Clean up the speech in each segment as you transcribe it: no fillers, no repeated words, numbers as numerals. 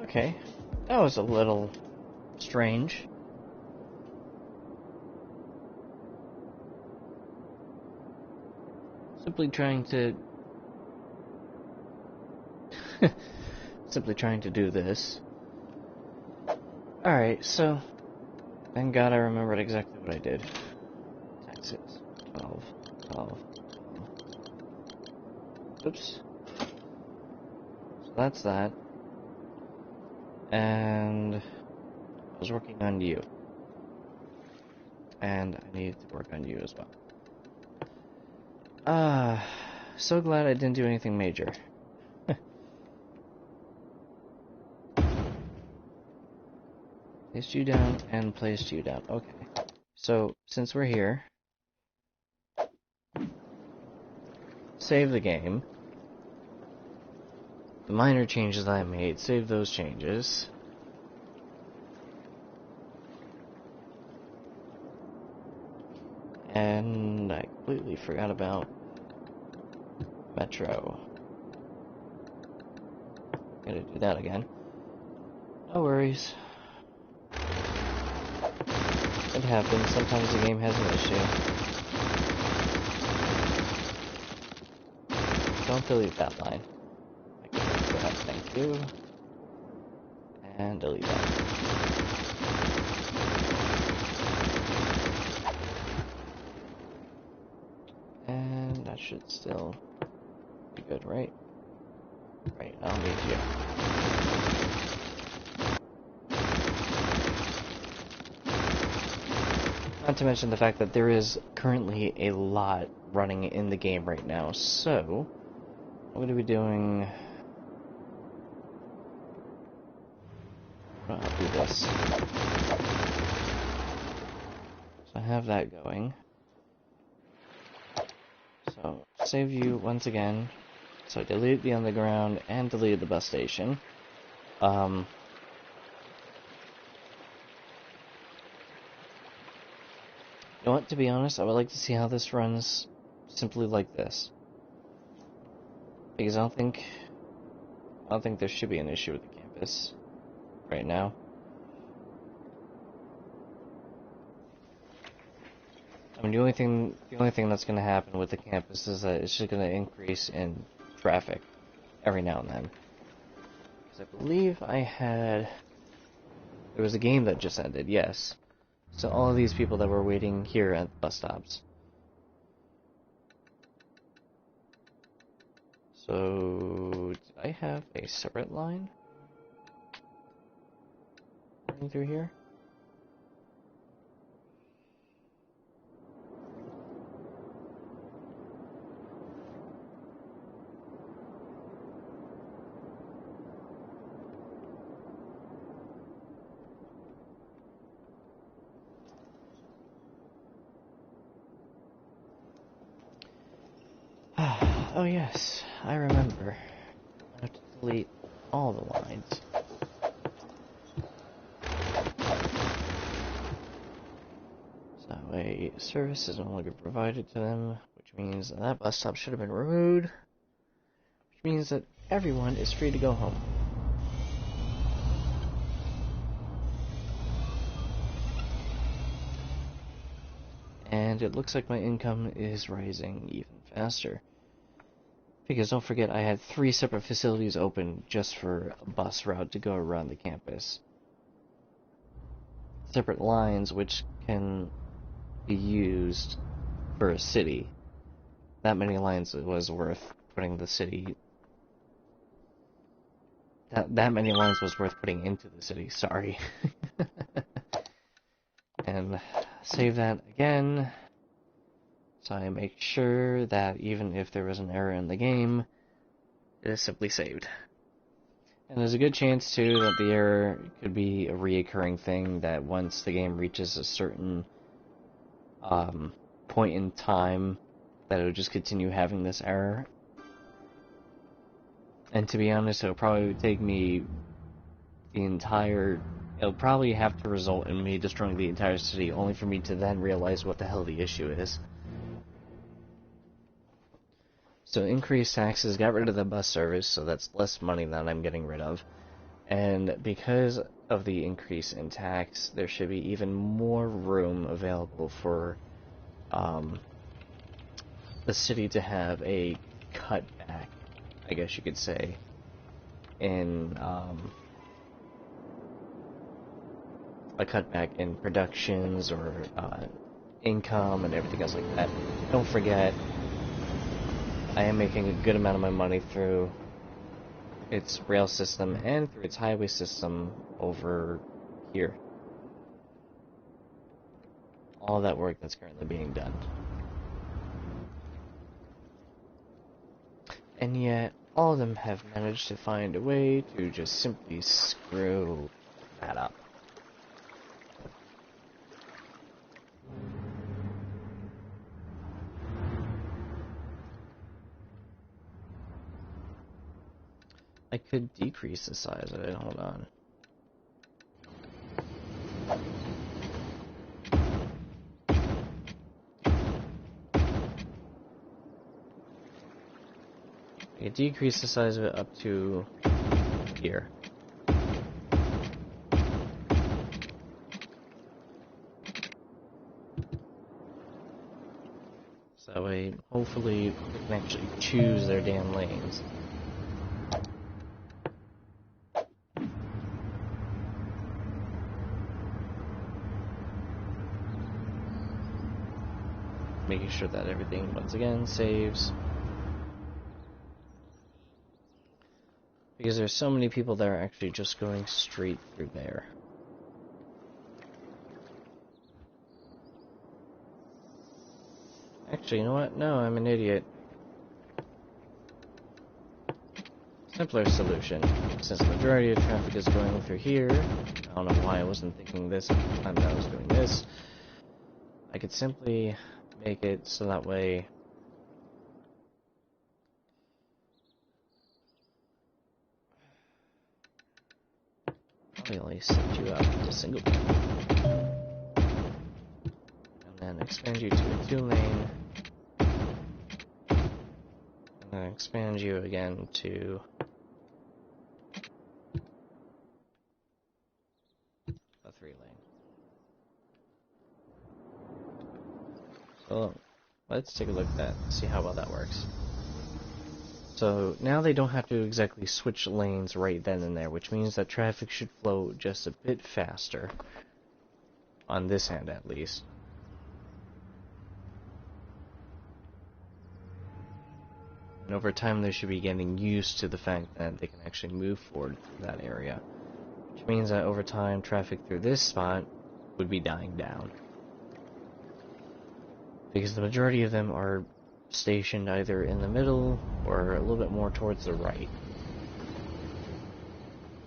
Okay. That was a little strange. Simply trying to... Simply trying to do this. Alright, so... Thank God I remembered exactly what I did. Taxes. 12. 12. Oops. So that's that. And... I was working on you. And I need to work on you as well. So glad I didn't do anything major. Placed you down and placed you down. Okay. So, since we're here, save the game. The minor changes that I made, save those changes. And I completely forgot about Metro. Gotta do that again. No worries. It happens. Sometimes the game has an issue. Don't delete that line. I can do that. Thank you. And delete that. And that should still be good, right? Right, I'll need you. Not to mention the fact that there is currently a lot running in the game right now, so I'm going to be doing... I'll do this. So I have that going. So, save you once again. So I deleted the underground and deleted the bus station. You know what, to be honest, I would like to see how this runs simply like this. Because I don't think there should be an issue with the campus right now. I mean, the only thing that's going to happen with the campus is that it's just going to increase in traffic every now and then. Because I believe there was a game that just ended, yes. So all of these people that were waiting here at the bus stops. So, did I have a separate line running through here? Oh yes, I remember. I have to delete all the lines. So a service is no longer provided to them, which means that bus stop should have been removed, which means that everyone is free to go home. And it looks like my income is rising even faster. Because don't forget, I had 3 separate facilities open just for a bus route to go around the campus. Separate lines which can be used for a city. That many lines was worth putting the city... That many lines was worth putting into the city, sorry. And save that again. So I make sure that even if there was an error in the game, it is simply saved. And there's a good chance, too, that the error could be a reoccurring thing, that once the game reaches a certain point in time, that it would just continue having this error. And to be honest, it'll probably take me it'll probably have to result in me destroying the entire city, only for me to then realize what the hell the issue is. So increased taxes, got rid of the bus service, so that's less money that I'm getting rid of. And because of the increase in tax, there should be even more room available for the city to have a cutback, I guess you could say, in a cutback in productions or income and everything else like that. Don't forget, I am making a good amount of my money through its rail system and through its highway system over here. All that work that's currently being done. And yet, all of them have managed to find a way to just simply screw that up. I could decrease the size of it, hold on. I could decrease the size of it up to here. So that way, hopefully, they can actually choose their damn lanes. Making sure that everything, once again, saves. Because there's so many people that are actually just going straight through there. Actually, you know what? No, I'm an idiot. Simpler solution. Since the majority of traffic is going through here, I don't know why I wasn't thinking this at the time that I was doing this. I could simply make it so that way I'll only set you up to single lane. And then expand you to a 2-lane. And then expand you again to a 3-lane. So let's take a look at that and see how well that works. So now they don't have to exactly switch lanes right then and there, which means that traffic should flow just a bit faster. On this end, at least. And over time, they should be getting used to the fact that they can actually move forward through that area. Which means that over time, traffic through this spot would be dying down. Because the majority of them are stationed either in the middle or a little bit more towards the right.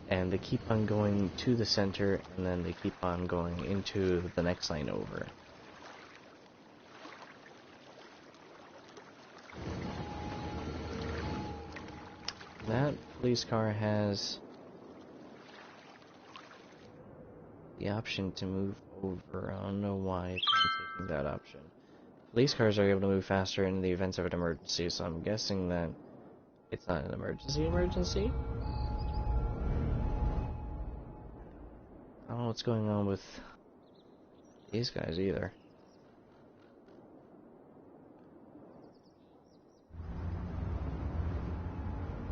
And they keep on going to the center, and then they keep on going into the next lane over. That police car has the option to move over. I don't know why it's not taking that option. Police cars are able to move faster in the event of an emergency, so I'm guessing that it's not an emergency? I don't know what's going on with these guys either.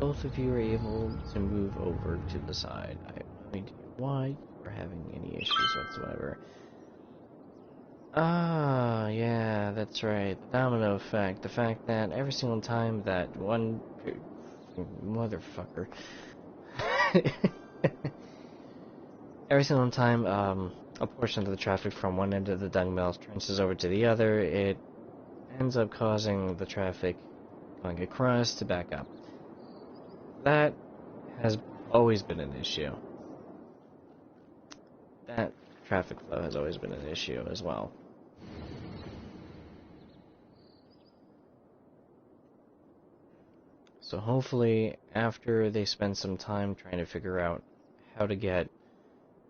Both of you are able to move over to the side. I have no idea why you're having any issues whatsoever. Ah, yeah, that's right. The domino effect. The fact that every single time that one motherfucker every single time a portion of the traffic from one end of the dung belt transfers over to the other, it ends up causing the traffic going across to back up. That has always been an issue. That traffic flow has always been an issue as well. So hopefully, after they spend some time trying to figure out how to get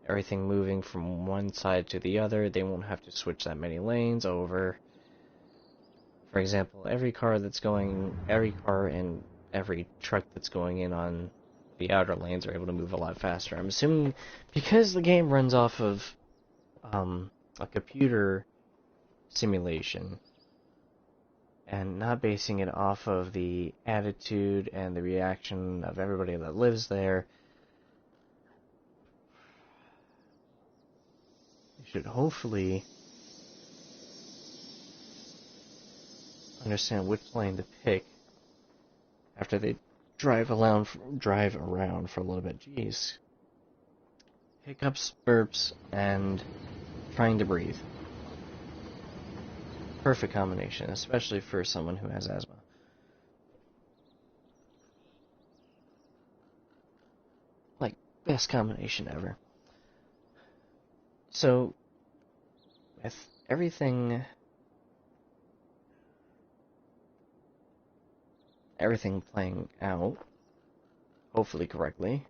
everything moving from one side to the other, they won't have to switch that many lanes over. For example, every car and every truck that's going in on the outer lanes are able to move a lot faster. I'm assuming because the game runs off of a computer simulation and not basing it off of the attitude and the reaction of everybody that lives there, you should hopefully understand which lane to pick after they drive around for a little bit. Jeez. Hiccups, burps, and trying to breathe. Perfect combination, especially for someone who has asthma. Like, best combination ever. So, with everything playing out, hopefully correctly,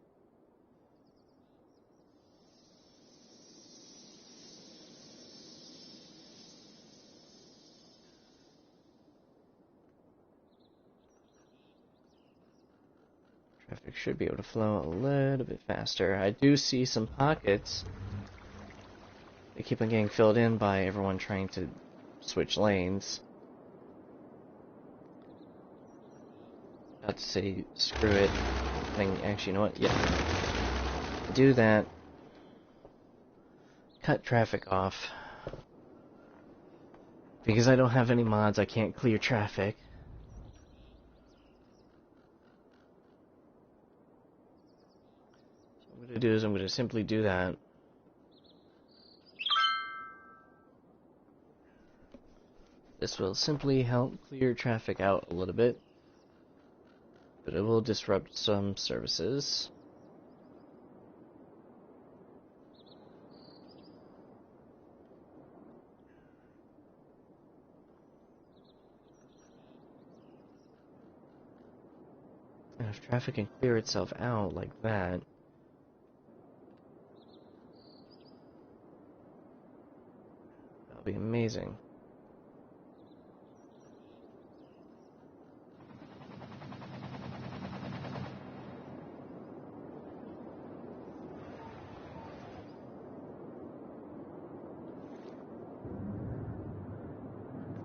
traffic should be able to flow a little bit faster. I do see some pockets. They keep on getting filled in by everyone trying to switch lanes. Not to say screw it. Actually, you know what? Yeah. Do that. Cut traffic off. Because I don't have any mods, I can't clear traffic. So what I'm going to do is I'm going to simply do that. This will simply help clear traffic out a little bit, but it will disrupt some services. And if traffic can clear itself out like that, that'll be amazing.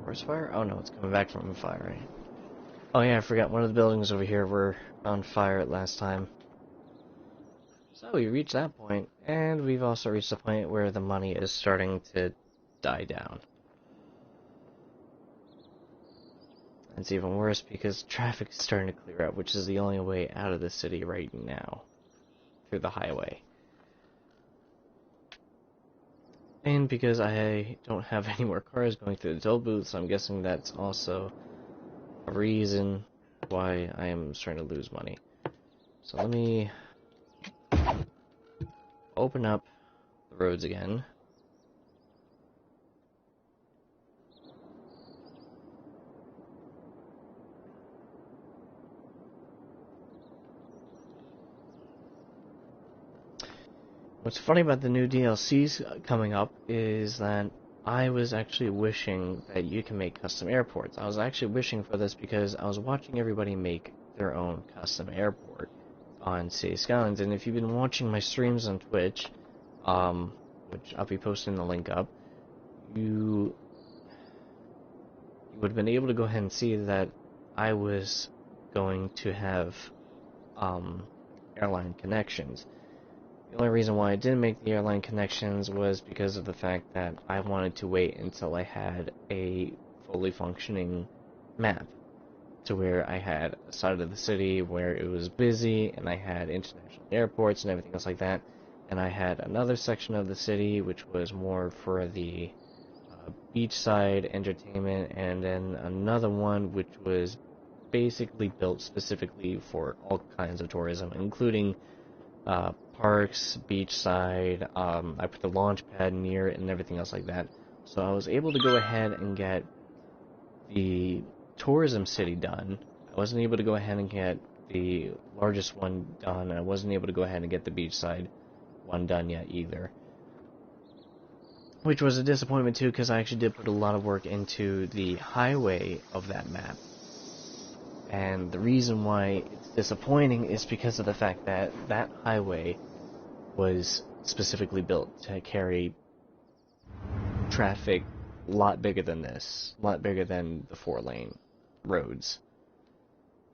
Forest fire? Oh no, it's coming back from a fire, right? Oh yeah, I forgot, one of the buildings over here were on fire last time. So we reached that point, and we've also reached the point where the money is starting to die down. It's even worse because traffic is starting to clear out, which is the only way out of the city right now, through the highway. And because I don't have any more cars going through the toll booths, I'm guessing that's also a reason why I am starting to lose money. So let me open up the roads again. What's funny about the new DLCs coming up is that I was actually wishing that you can make custom airports. I was actually wishing for this because I was watching everybody make their own custom airport on Skylines, and if you've been watching my streams on Twitch, which I'll be posting the link up, you would have been able to go ahead and see that I was going to have airline connections. The only reason why I didn't make the airline connections was because of the fact that I wanted to wait until I had a fully functioning map, to where I had a side of the city where it was busy and I had international airports and everything else like that, and I had another section of the city which was more for the beachside entertainment, and then another one which was basically built specifically for all kinds of tourism, including parks, beachside. I put the launch pad near it and everything else like that. So I was able to go ahead and get the tourism city done. I wasn't able to go ahead and get the largest one done. I wasn't able to go ahead and get the beachside one done yet either. Which was a disappointment too, because I actually did put a lot of work into the highway of that map. And the reason why it's disappointing is because of the fact that that highway was specifically built to carry traffic a lot bigger than this, a lot bigger than the 4-lane roads.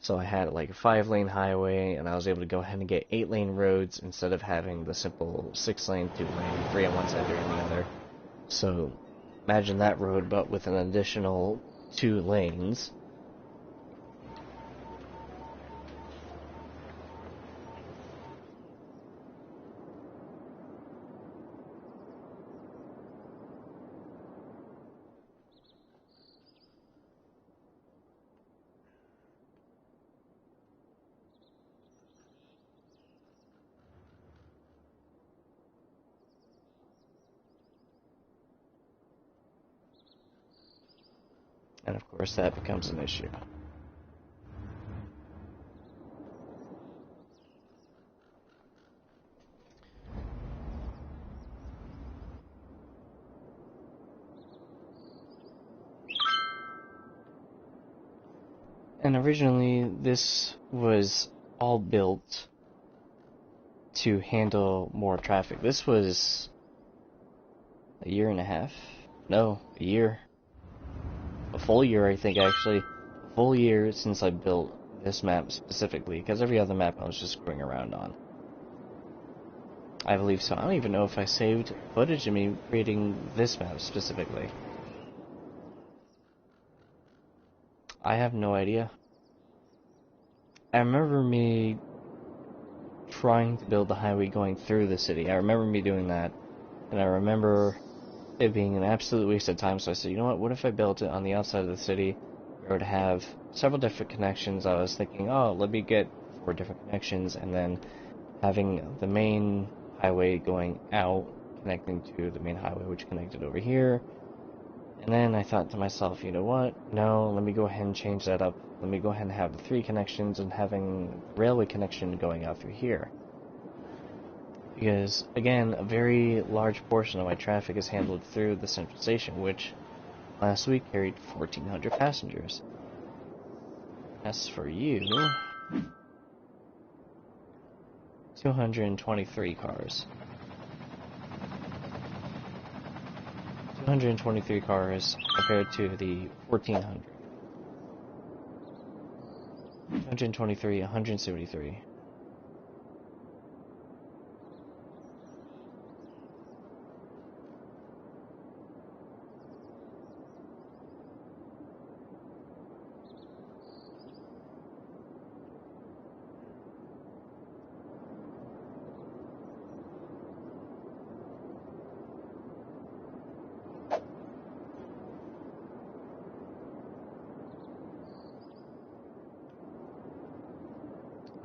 So I had like a 5-lane highway, and I was able to go ahead and get 8-lane roads instead of having the simple 6-lane, 2-lane, 3 on one side, 3 on the other. So imagine that road, but with an additional 2 lanes. And of course that becomes an issue. And originally this was all built to handle more traffic. This was a year and a half? No, a year. A full year, I think, actually. A full year since I built this map specifically, because every other map I was just screwing around on. I believe so. I don't even know if I saved footage of me creating this map specifically. I have no idea. I remember me trying to build the highway going through the city. I remember me doing that, and I remember it being an absolute waste of time, so I said, you know what if I built it on the outside of the city, where it would have several different connections. I was thinking, oh, let me get 4 different connections, and then having the main highway going out, connecting to the main highway, which connected over here. And then I thought to myself, you know what, no, let me go ahead and change that up. Let me go ahead and have the 3 connections and having the railway connection going out through here. Because, again, a very large portion of my traffic is handled through the central station, which last week carried 1,400 passengers. As for you, 223 cars. 223 cars compared to the 1,400. 123, 173.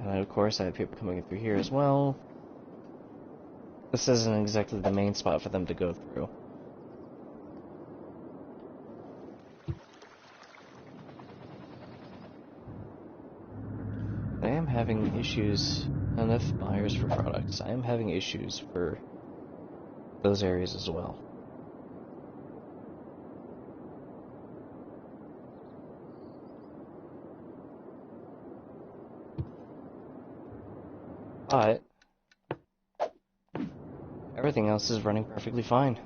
And of course I have people coming in through here as well. This isn't exactly the main spot for them to go through. I am having issues, enough buyers for products. I am having issues for those areas as well. But everything else is running perfectly fine.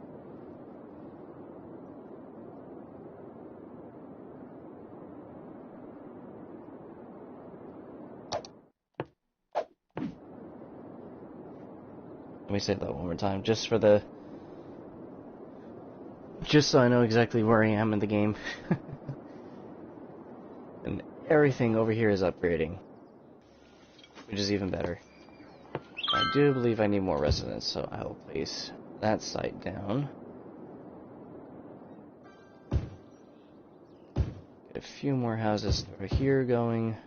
Let me say that one more time, just so I know exactly where I am in the game. And everything over here is upgrading, which is even better. I do believe I need more residents, so I will place that site down. Get a few more houses over here going.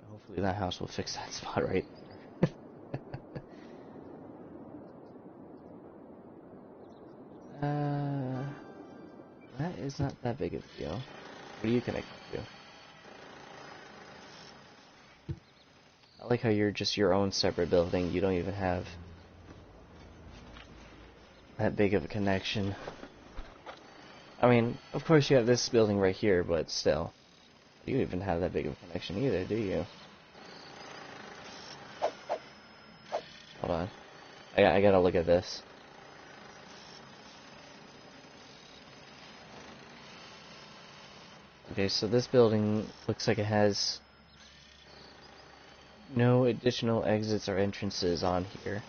Hopefully that house will fix that spot right. That is not that big of a deal. What are you connected to? I like how you're just your own separate building. You don't even have that big of a connection. I mean, of course you have this building right here, but still. You don't even have that big of a connection either, do you? Hold on. I gotta look at this. Okay, so this building looks like it has no additional exits or entrances on here.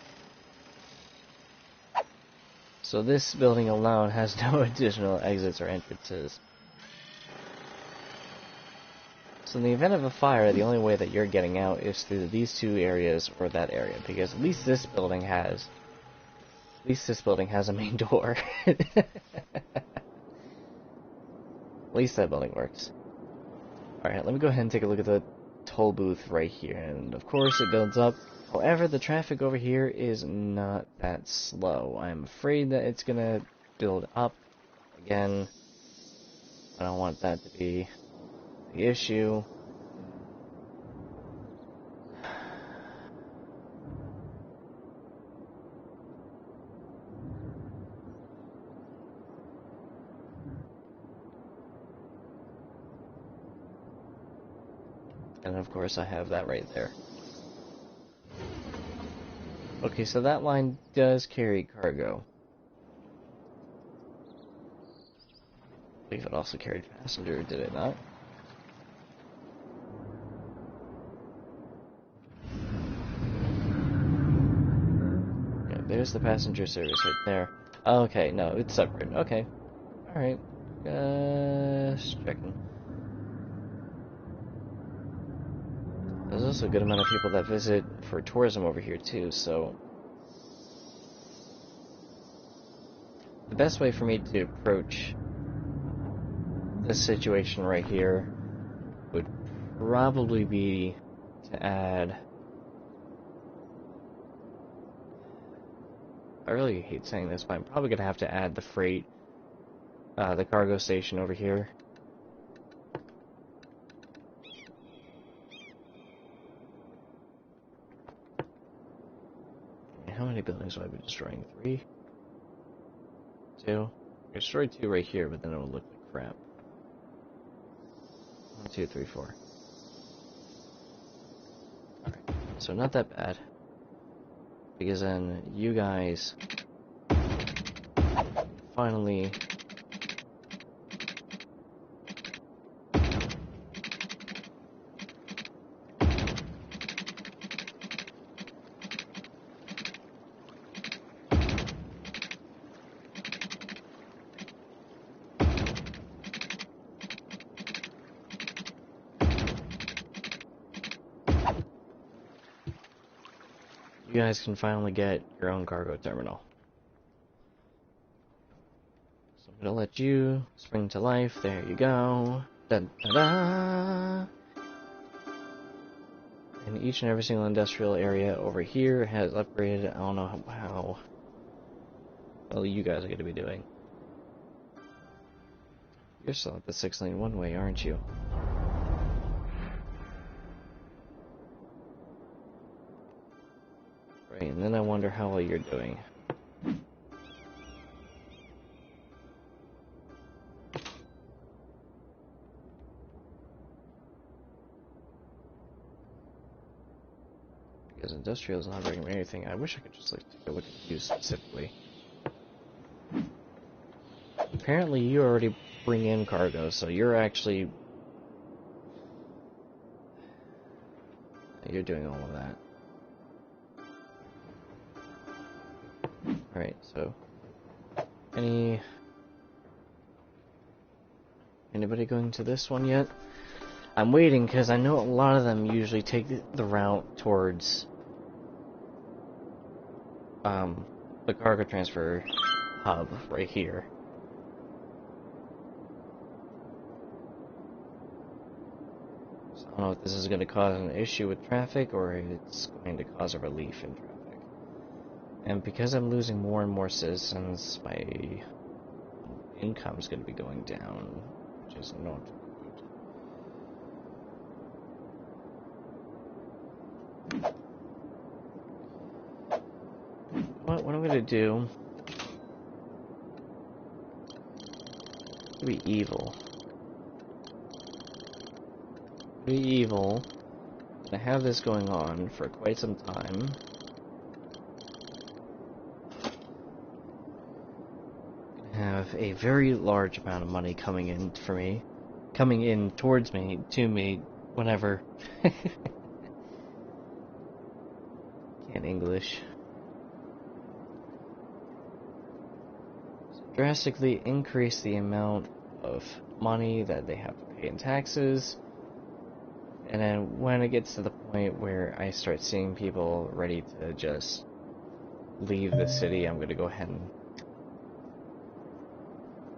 So this building alone has no additional exits or entrances. So in the event of a fire, the only way that you're getting out is through these two areas or that area, because at least this building has a main door. At least that building works. Alright, let me go ahead and take a look at the toll booth right here, and of course it builds up. However, the traffic over here is not that slow. I'm afraid that it's gonna build up again. I don't want that to be the issue. And of course I have that right there. Okay, so that line does carry cargo. I believe it also carried passenger, did it not? Yeah, there's the passenger service right there. Okay, no, it's separate. Okay. Alright. Just checking. There's also a good amount of people that visit for tourism over here too, so the best way for me to approach this situation right here would probably be to add... I really hate saying this, but I'm probably going to have to add the freight, the cargo station over here. How many buildings will I be destroying? 3? 2? I destroyed 2 right here, but then it will look like crap. 1, 2, 3, 4. Alright, so not that bad. Because then you guys finally can finally get your own cargo terminal. So I'm gonna let you spring to life. There you go. Dun, da, da. And each and every single industrial area over here has upgraded. I don't know how well you guys are going to be doing. You're still at the 6-lane one-way, aren't you? Right, and then I wonder how well you're doing. Because industrial is not bringing me anything. I wish I could just like take a look at you specifically. Apparently you already bring in cargo, so you're actually... You're doing all of that. Alright, so... Anybody going to this one yet? I'm waiting because I know a lot of them usually take the route towards the cargo transfer hub right here. So I don't know if this is going to cause an issue with traffic or if it's going to cause a relief in traffic. And because I'm losing more and more citizens, my income is going to be going down, which is not good. What I'm going to do To be evil. To be evil. I have this going on for quite some time. I have a very large amount of money coming in for me. Coming in towards me, to me, whenever. Can't English. So drastically increase the amount of money that they have to pay in taxes. And then when it gets to the point where I start seeing people ready to just leave the city, I'm going to go ahead and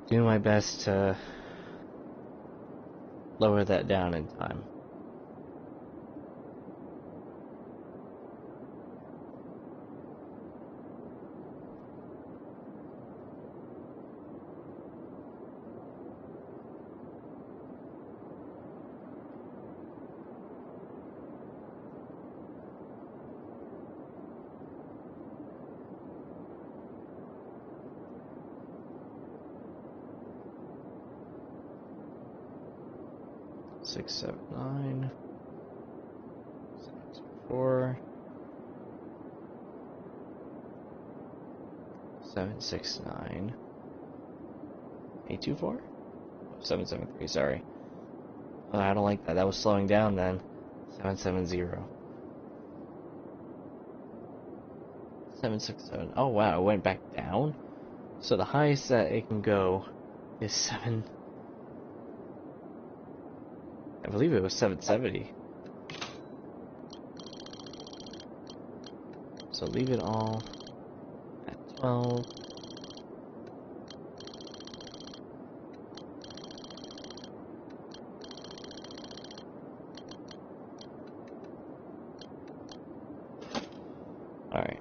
do my best to lower that down in time. Six, 7, 9, 7, 2, 4, 7, 6, 9, 8, 2, 4? 7, 7, 3, sorry. Oh, I don't like that. That was slowing down then. 7, 7, 0. 7, 6, 7. Oh wow, it went back down? So the highest that it can go is 7. I believe it was 770. So leave it all at 12. Alright.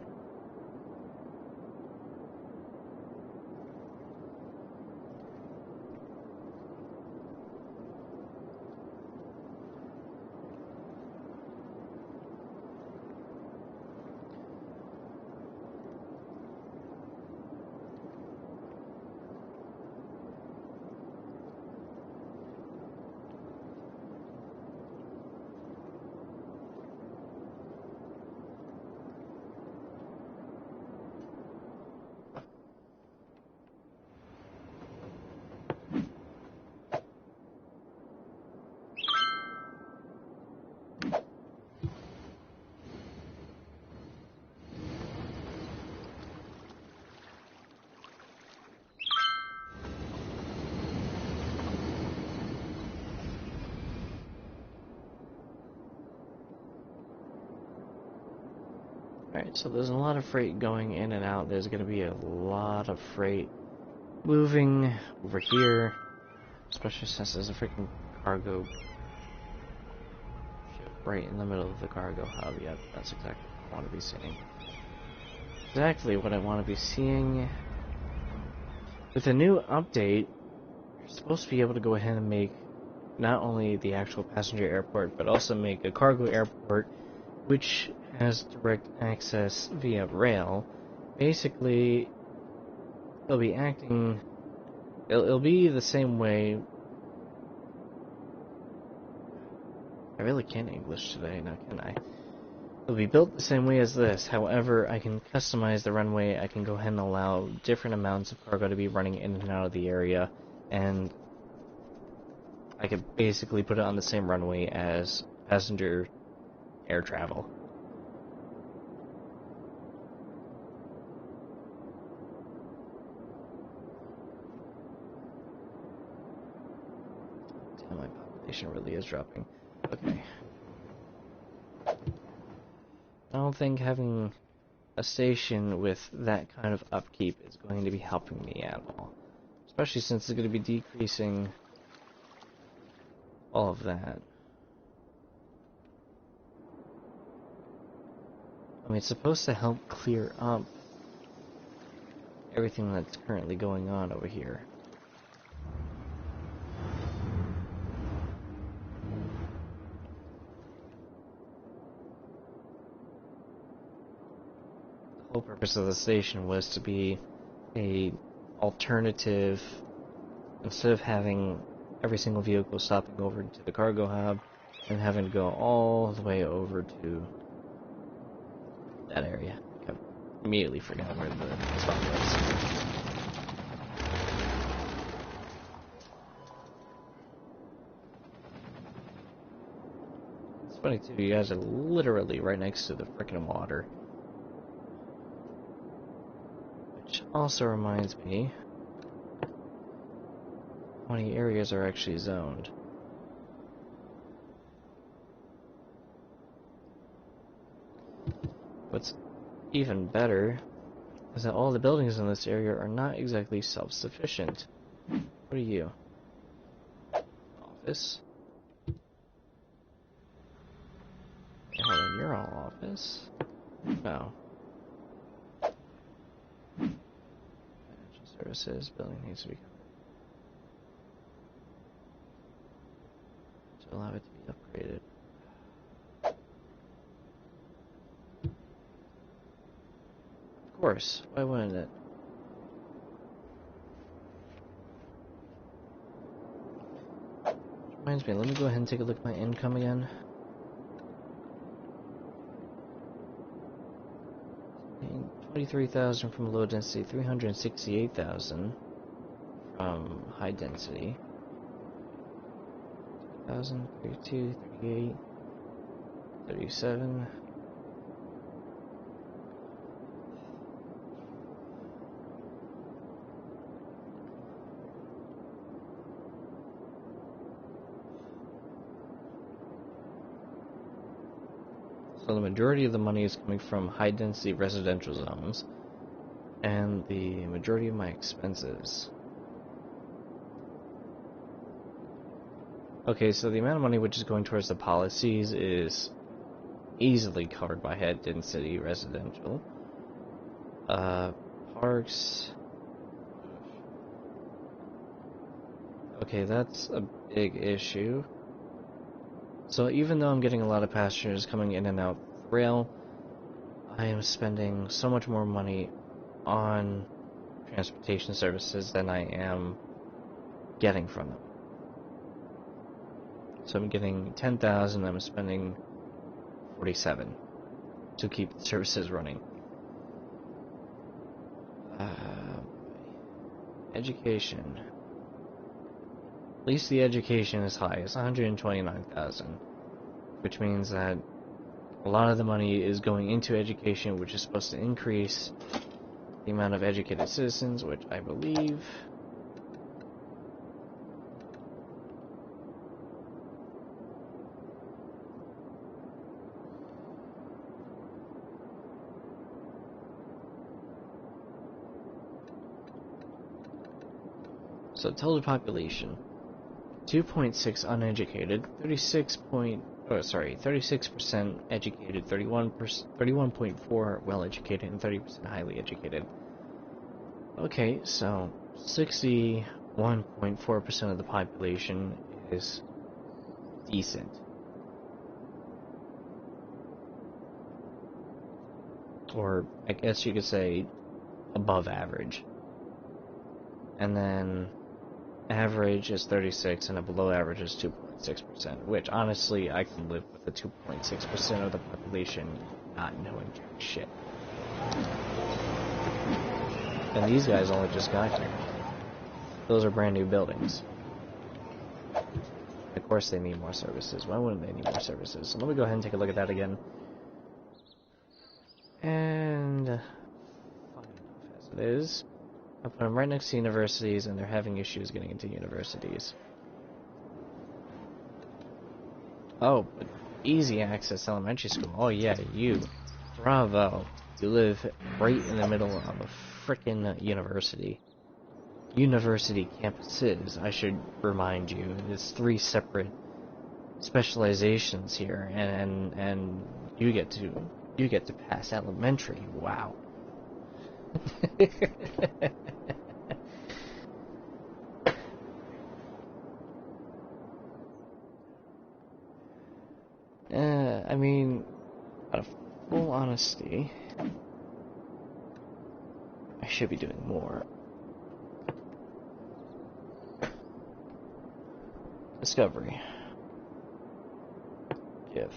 Alright, so there's a lot of freight going in and out. There's going to be a lot of freight moving over here, especially since there's a freaking cargo ship right in the middle of the cargo hub. Yep, that's exactly what I want to be seeing. Exactly what I want to be seeing. With a new update, you're supposed to be able to go ahead and make not only the actual passenger airport, but also make a cargo airport which has direct access via rail. Basically, it'll be acting... It'll be the same way... I really can't English today, now can I? It'll be built the same way as this, however, I can customize the runway. I can go ahead and allow different amounts of cargo to be running in and out of the area, and I could basically put it on the same runway as passenger air travel. Damn, my population really is dropping. Okay. I don't think having a station with that kind of upkeep is going to be helping me at all. Especially since it's going to be decreasing all of that. I mean, it's supposed to help clear up everything that's currently going on over here. The whole purpose of the station was to be a alternative instead of having every single vehicle stopping over to the cargo hub and having to go all the way over to that area. I immediately forgot where the spot was. It's funny too, you guys are literally right next to the frickin' water. Which also reminds me how many areas are actually zoned. What's even better is that all the buildings in this area are not exactly self-sufficient. What are you? Office? Okay, hold on, you're all office? No. Financial services, building needs to be to allow it to be upgraded. Of course, why wouldn't it? Reminds me, let me go ahead and take a look at my income again. 23,000 from low density, 368,000 from high density. 1,000, 32, 38, 37. So the majority of the money is coming from high-density residential zones, and the majority of my expenses. Okay, so the amount of money which is going towards the policies is easily covered by high-density residential. Parks. Okay, that's a big issue. So even though I'm getting a lot of passengers coming in and out the rail, I am spending so much more money on transportation services than I am getting from them. So I'm getting 10,000, I'm spending 47 to keep the services running. Education. At least the education is high. It's 129,000, which means that a lot of the money is going into education, which is supposed to increase the amount of educated citizens, which I believe so total population 2.6 uneducated, 36% educated, 31.4 well educated, and 30% highly educated. Okay, so 61.4% of the population is decent. Or I guess you could say above average. And then average is 36 and a below average is 2.6%, which honestly I can live with the 2.6% of the population not knowing jack shit. And these guys only just got here. Those are brand new buildings. Of course they need more services. Why wouldn't they need more services? So let me go ahead and take a look at that again. And fine enough as it is. I put them right next to universities, and they're having issues getting into universities. Oh, but easy access elementary school. Oh yeah, you. Bravo. You live right in the middle of a frickin' university. University campuses, I should remind you. There's 3 separate specializations here, and you get to pass elementary. Wow. I mean, out of full honesty, I should be doing more. Discovery. Give.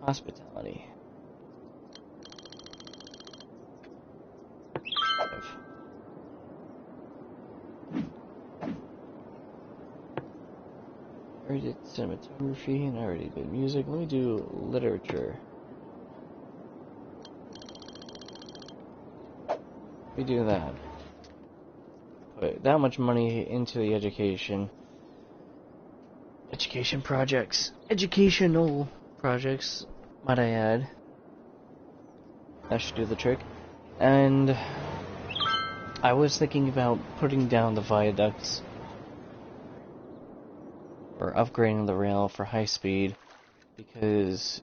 Hospitality. Give. I already did cinematography and I already did music. Let me do literature. We do that. Put that much money into the education projects. Educational projects, might I add. That should do the trick. And I was thinking about putting down the viaducts or upgrading the rail for high speed, because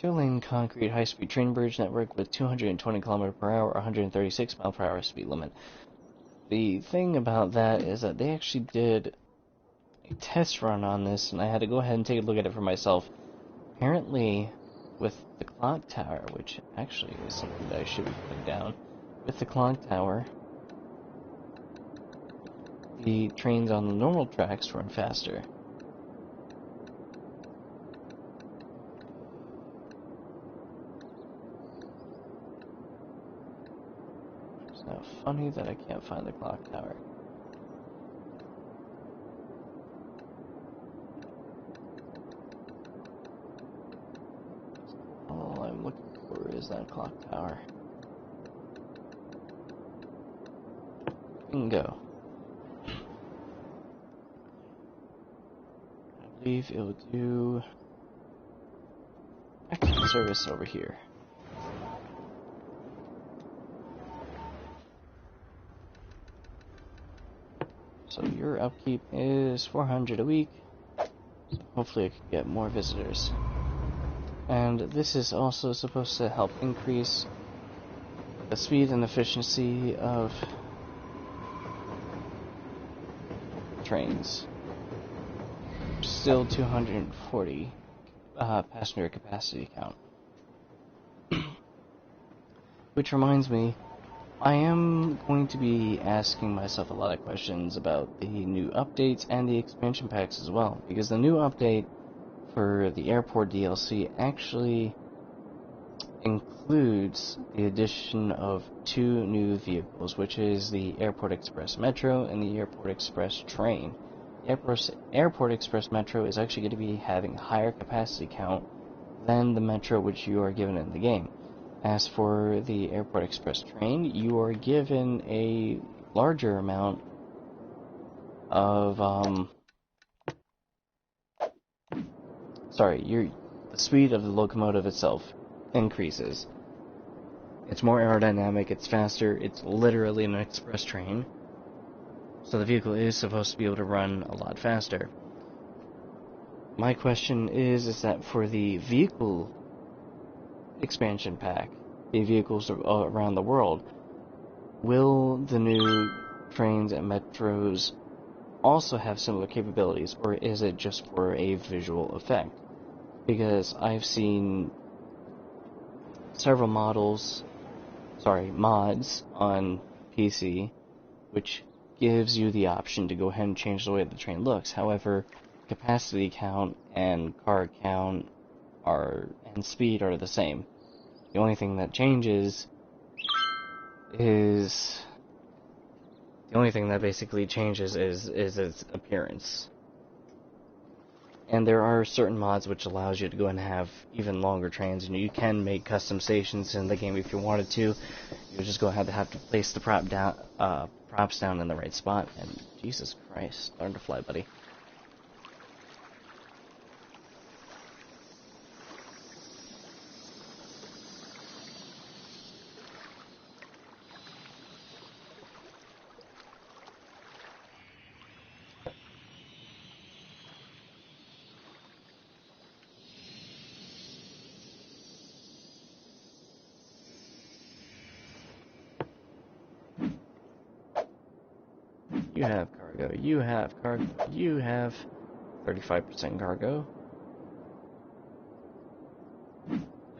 2-lane concrete high-speed train bridge network with 220 km per hour, 136 mile per hour speed limit. The thing about that is that they actually did a test run on this, and I had to go ahead and take a look at it for myself. Apparently, with the clock tower, which actually is something that I should be putting down, with the clock tower, the trains on the normal tracks run faster. It's now funny that I can't find the clock tower. All I'm looking for is that clock tower. Bingo. I believe it will do active service over here. So your upkeep is 400 a week. So hopefully I can get more visitors. And this is also supposed to help increase the speed and efficiency of trains. Still 240 passenger capacity count. Which reminds me, I am going to be asking myself a lot of questions about the new updates and the expansion packs as well, because the new update for the airport DLC actually includes the addition of 2 new vehicles, which is the Airport Express Metro and the Airport Express Train. The Airport Express Metro is actually going to be having a higher capacity count than the Metro which you are given in the game. As for the Airport Express Train, you are given a larger amount of, the speed of the locomotive itself increases. It's more aerodynamic, it's faster, it's literally an express train. So the vehicle is supposed to be able to run a lot faster. My question is that for the vehicle expansion pack, the vehicles around the world, will the new trains and metros also have similar capabilities, or is it just for a visual effect? Because I've seen several mods on PC, which gives you the option to go ahead and change the way the train looks. However, capacity count and car count and speed are the same. The only thing that changes is its appearance. And there are certain mods which allows you to go and have even longer trains, and you can make custom stations in the game if you wanted to. You just go ahead and have to place the props down in the right spot, and Jesus Christ, learn to fly, buddy. You have cargo, you have 35% cargo.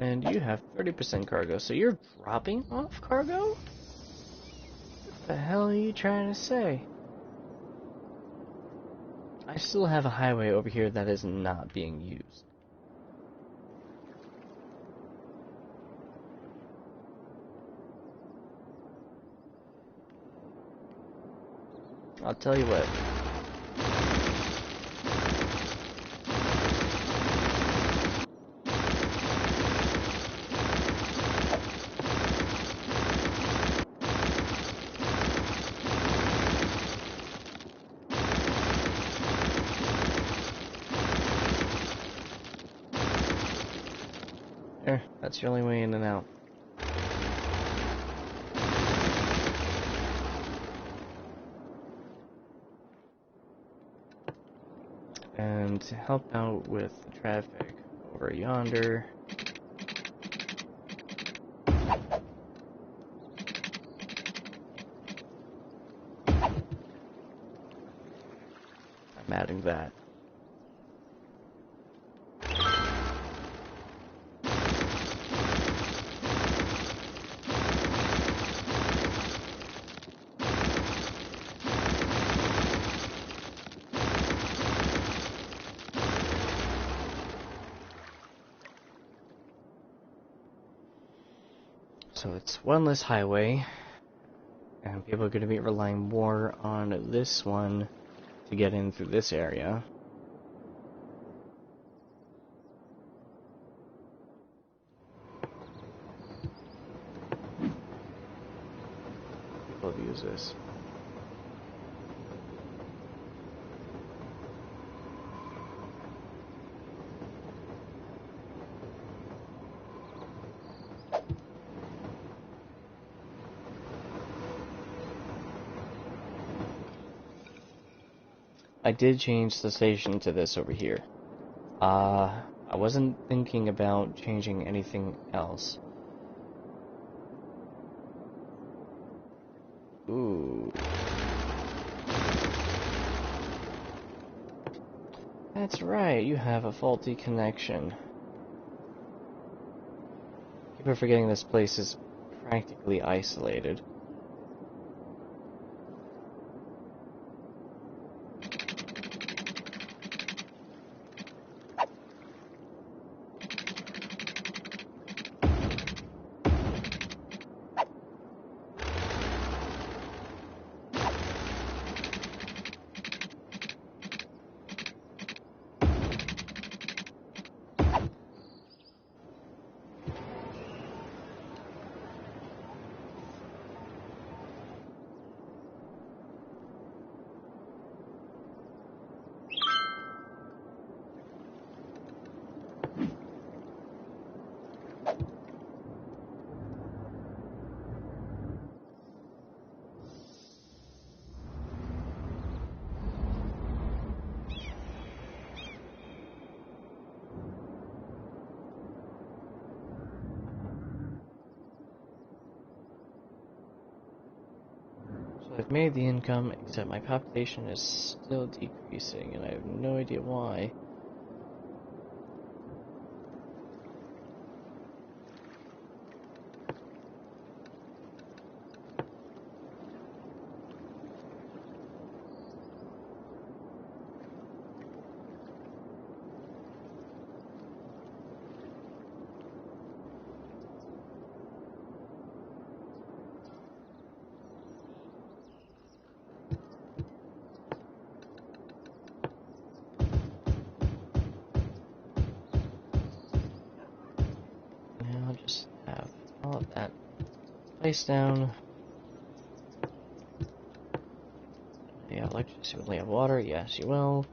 And you have 30% cargo, so you're dropping off cargo? What the hell are you trying to say? I still have a highway over here that is not being used. I'll tell you what. There, that's your only way in and out. And to help out with the traffic over yonder, I'm adding that. So it's one less highway, and people are going to be relying more on this one to get in through this area. People use this. I did change the station to this over here. I wasn't thinking about changing anything else. Ooh. That's right, you have a faulty connection. Keep on forgetting this place is practically isolated. I've made the income, except my population is still decreasing, and I have no idea why. I'll just have all of that placed down. Yeah, electricity, will you have water? Yes, you will.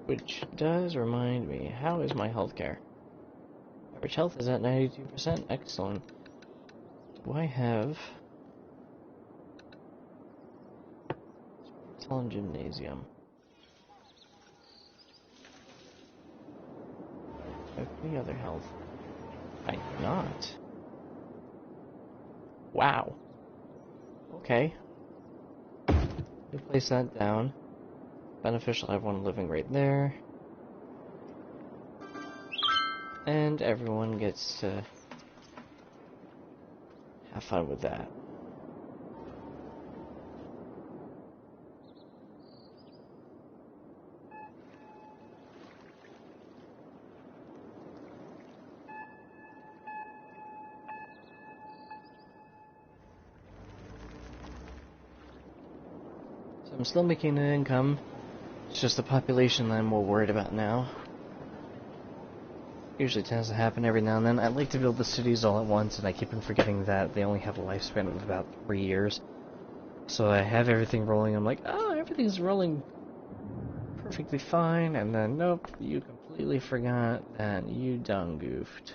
Which does remind me, how is my healthcare? Average health is at 92%. Excellent. Do I have Tall gymnasium. Any other health? I do not. Wow. Okay. We place that down. Beneficial, everyone living right there. And everyone gets to have fun with that. So I'm still making an income. It's just the population that I'm more worried about now. Usually tends to happen every now and then. I like to build the cities all at once, and I keep on forgetting that they only have a lifespan of about 3 years. So I have everything rolling, I'm like, oh, everything's rolling perfectly fine, and then, nope, you completely forgot that you done goofed.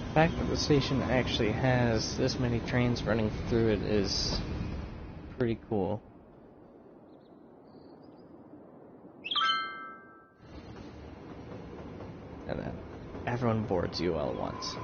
The fact that the station actually has this many trains running through it is pretty cool. And then everyone boards you all at once.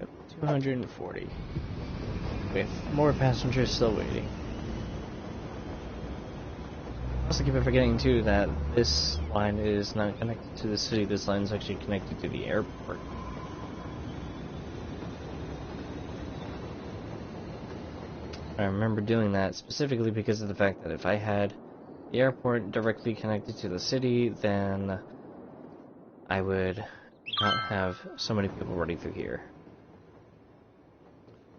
Yep, 240. With more passengers still waiting. I also keep forgetting too that this line is not connected to the city, this line is actually connected to the airport. I remember doing that specifically because of the fact that if I had the airport directly connected to the city, then I would not have so many people running through here.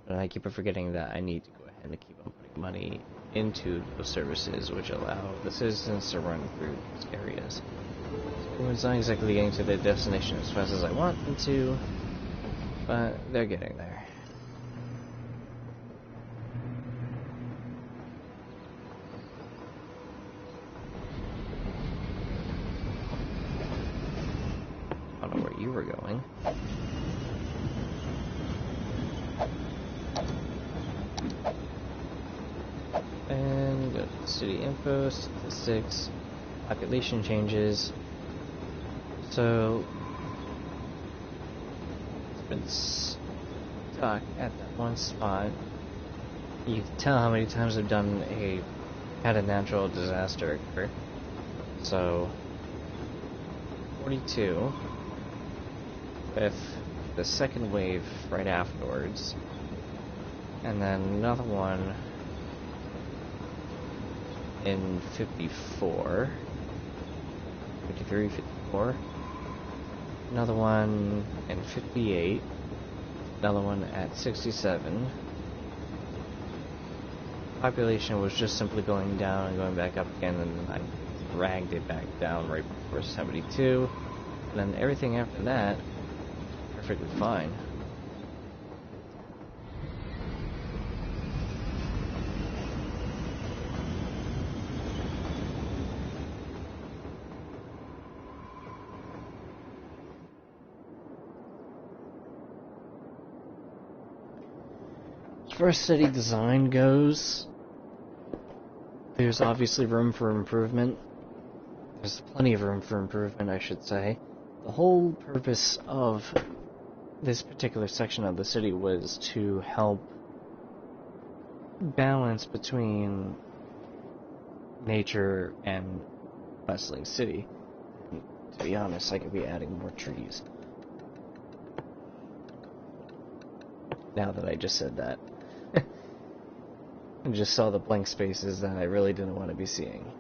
And I keep forgetting that I need to go ahead and keep on putting money into those services which allow the citizens to run through these areas. So it's not exactly getting to their destination as fast as I want them to, but they're getting there. I don't know where you were going. And go to city info, statistics, population changes. So it's been stuck at that one spot. You can tell how many times I've had a natural disaster occur. So 42 with the second wave right afterwards, and then another one in 54, 53, 54, another one in 58, another one at 67. Population was just simply going down and going back up again, and I dragged it back down right before 72, and then everything after that, perfectly fine. As far as city design goes, there's obviously room for improvement. There's plenty of room for improvement, I should say. The whole purpose of this particular section of the city was to help balance between nature and bustling city. And to be honest, I could be adding more trees. now that I just said that. I just saw the blank spaces that I really didn't want to be seeing.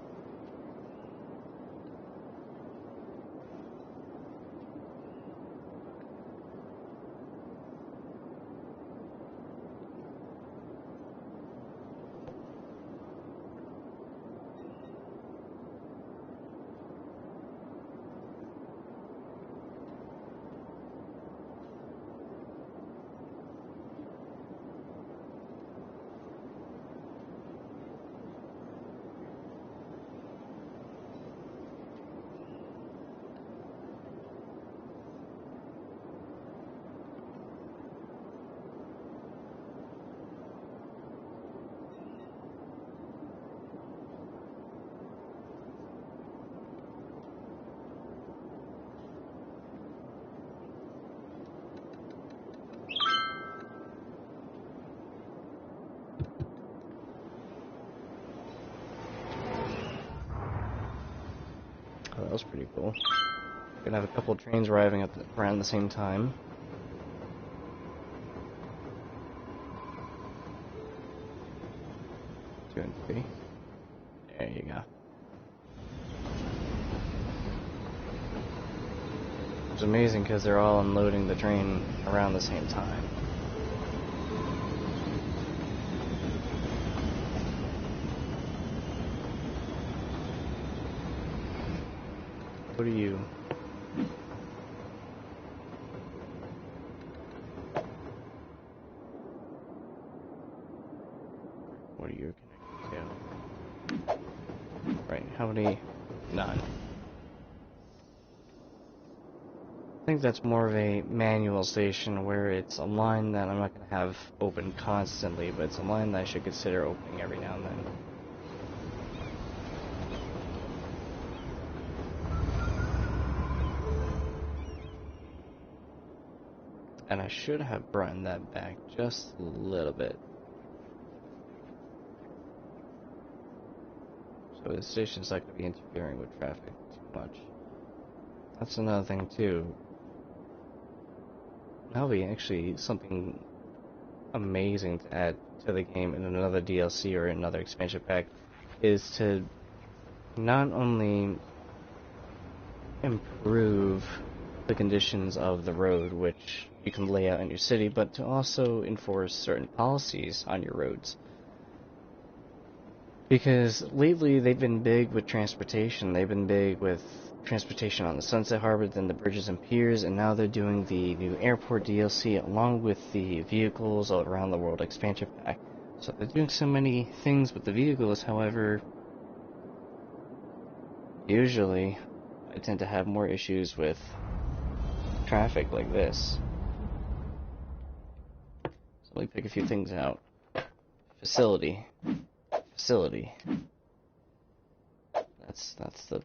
Oh, that was pretty cool. Gonna have a couple of trains arriving at around the same time. Two and three. There you go. It's amazing because they're all unloading the train around the same time. What are you? What are you connected to? Right, how many? None. I think that's more of a manual station where it's a line that I'm not going to have open constantly, but it's a line that I should consider opening every now and then. And I should have brought that back just a little bit. So the station's not going to be interfering with traffic too much. That's another thing too. That'll be actually something amazing to add to the game in another DLC or another expansion pack, is to not only improve the conditions of the road, which you can lay out in your city, but to also enforce certain policies on your roads. Because lately they've been big with transportation. They've been big with transportation on the Sunset Harbor, then the bridges and piers, and now they're doing the new airport DLC along with the vehicles all around the world expansion pack. So they're doing so many things with the vehicles, however, usually I tend to have more issues with traffic like this. So let me pick a few things out. Facility. That's the...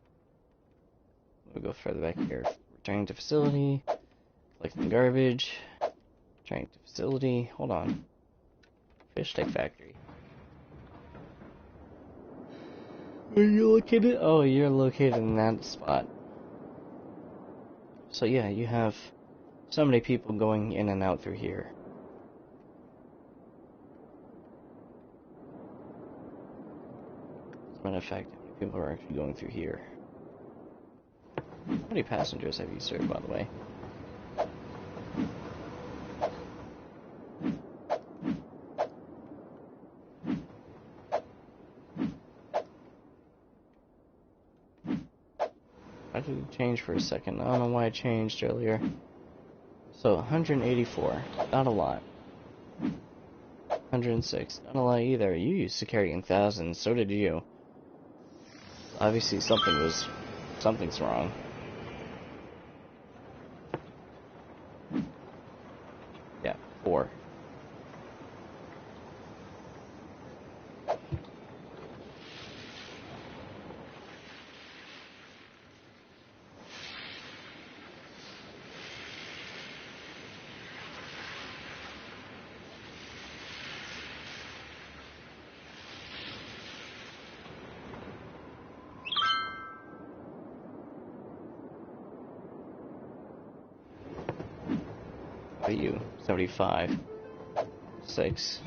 We'll go further back here. Returning to facility. Collecting garbage. Returning to facility. Hold on. Fish tank factory. Are you located? Oh, you're located in that spot. So yeah, you have so many people going in and out through here. As a matter of fact, how many people are actually going through here? How many passengers have you served, by the way? Why did it change for a second? I don't know why it changed earlier. So, 184. Not a lot. 106. Not a lot either. You used to carrying thousands. So did you. Obviously something's wrong. Yeah, 4. How about you? 75. 6.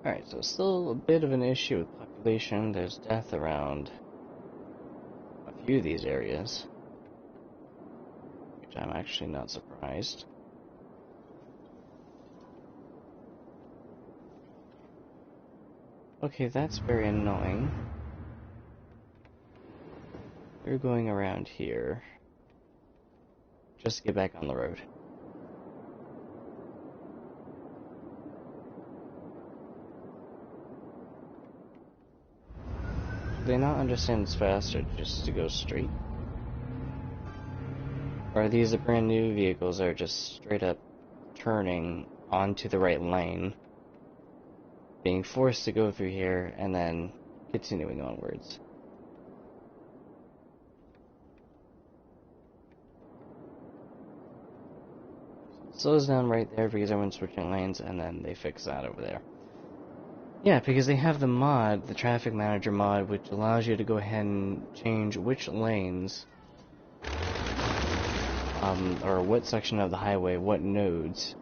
Alright, so still a bit of an issue with population. There's death around a few of these areas, which I'm actually not surprised. Okay, that's very annoying. They're going around here just to get back on the road. Do they not understand it's faster just to go straight? Or are these the brand new vehicles that are just straight up turning onto the right lane, being forced to go through here, and then continuing onwards? It slows down right there because everyone's switching lanes, and then they fix that over there. Yeah, because they have the mod, the traffic manager mod, which allows you to go ahead and change which lanes, or what section of the highway, what nodes,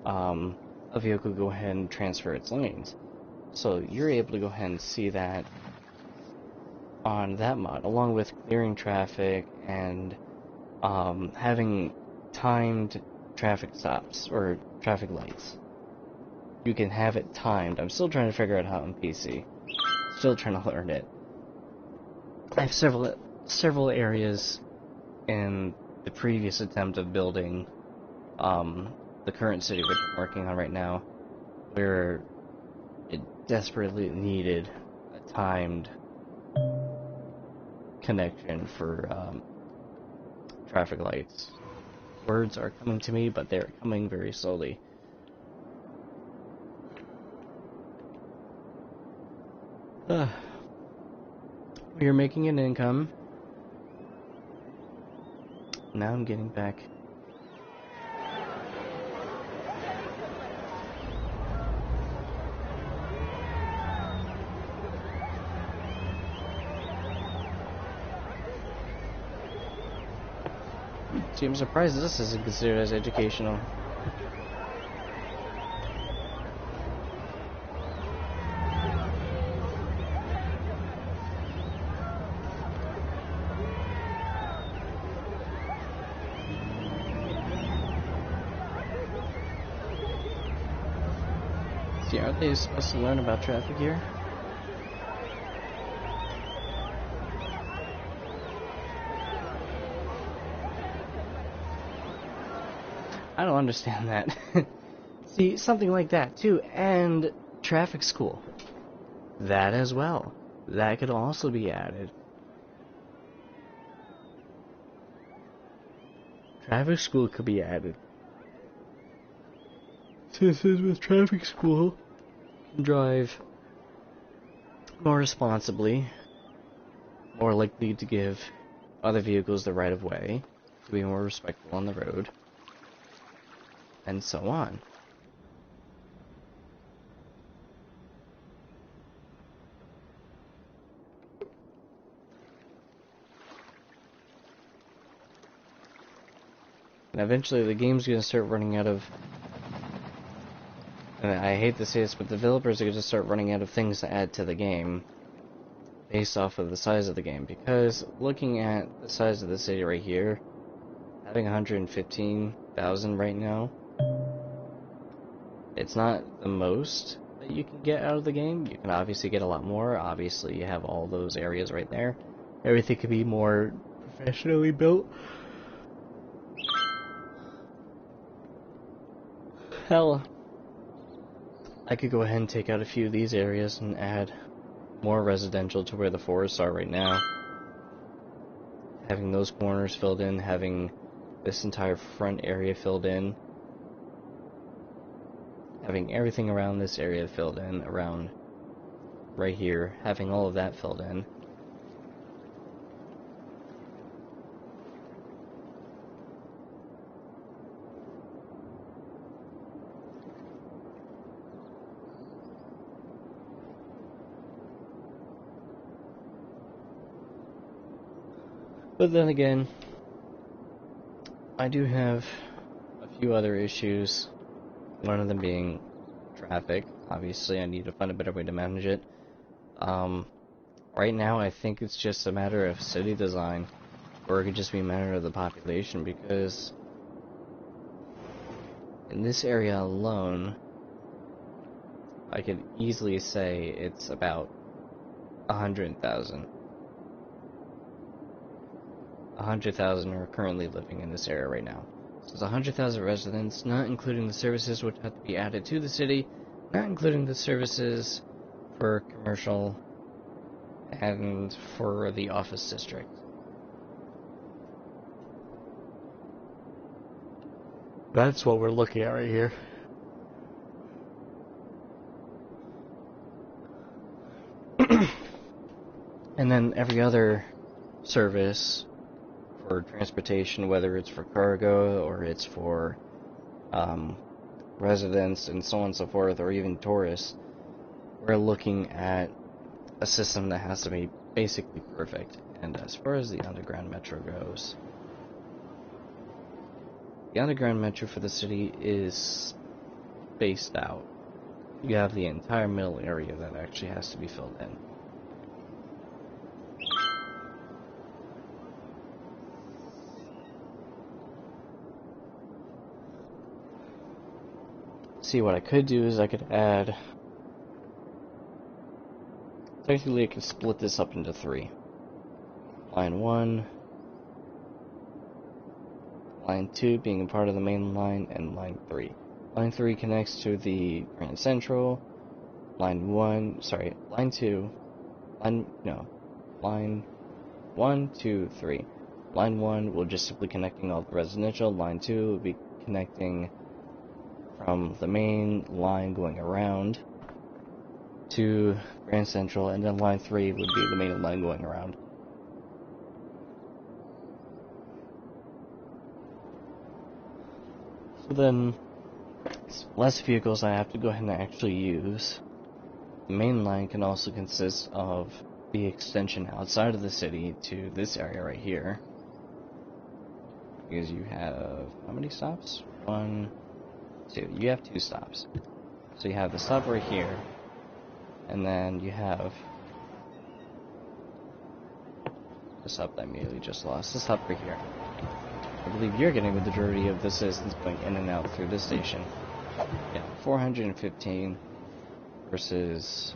a vehicle go ahead and transfer its lanes. So you're able to go ahead and see that on that mod, along with clearing traffic and having timed traffic stops or traffic lights. You can have it timed. I'm still trying to figure out how on PC. Still trying to learn it. I have several areas in the previous attempt of building the current city which I'm working on right now, where it desperately needed a timed connection for traffic lights. Words are coming to me, but they're coming very slowly. We are making an income. Now I'm getting back. See, I'm surprised this isn't considered as educational. See, aren't they supposed to learn about traffic here? I don't understand that. See, something like that too, and traffic school. That as well. That could also be added. Traffic school could be added. Citizens with traffic school can drive more responsibly, more likely to give other vehicles the right of way, to be more respectful on the road, and so on. And eventually the game's going to start running out of, and I hate to say this, but developers are going to start running out of things to add to the game based off of the size of the game. Because looking at the size of the city right here, having 115,000 right now, it's not the most that you can get out of the game. You can obviously get a lot more. Obviously you have all those areas right there. Everything could be more professionally built. Hell, I could go ahead and take out a few of these areas and add more residential to where the forests are right now. Having those corners filled in, having this entire front area filled in, having everything around this area filled in, around right here, having all of that filled in. But then again, I do have a few other issues, one of them being traffic. Obviously, I need to find a better way to manage it. Right now, I think it's just a matter of city design, or it could just be a matter of the population, because in this area alone, I could easily say it's about 100,000. 100,000 are currently living in this area right now. So it's 100,000 residents, not including the services which have to be added to the city, not including the services for commercial and for the office district. That's what we're looking at right here. And then every other service for transportation, whether it's for cargo or it's for residents and so on and so forth, or even tourists, we're looking at a system that has to be basically perfect. And as far as the underground metro goes, the underground metro for the city is spaced out. You have the entire middle area that actually has to be filled in. See, what I could do is I could add... Technically, I could split this up into 3. Line 1, Line 2 being a part of the main line, and Line 3. Line 3 connects to the Grand Central. Line 1, sorry, Line 2, Line 1, 2, 3. Line 1 will just simply connecting all the residential. Line 2 will be connecting from the main line going around to Grand Central, and then Line 3 would be the main line going around. So then, less vehicles I have to go ahead and actually use. The main line can also consist of the extension outside of the city to this area right here. Because you have, how many stops? 1, 2. You have 2 stops. So you have the stop right here, and then you have the stop that I immediately just lost. The stop right here. I believe you're getting the majority of the citizens going in and out through this station. Yeah, 415 versus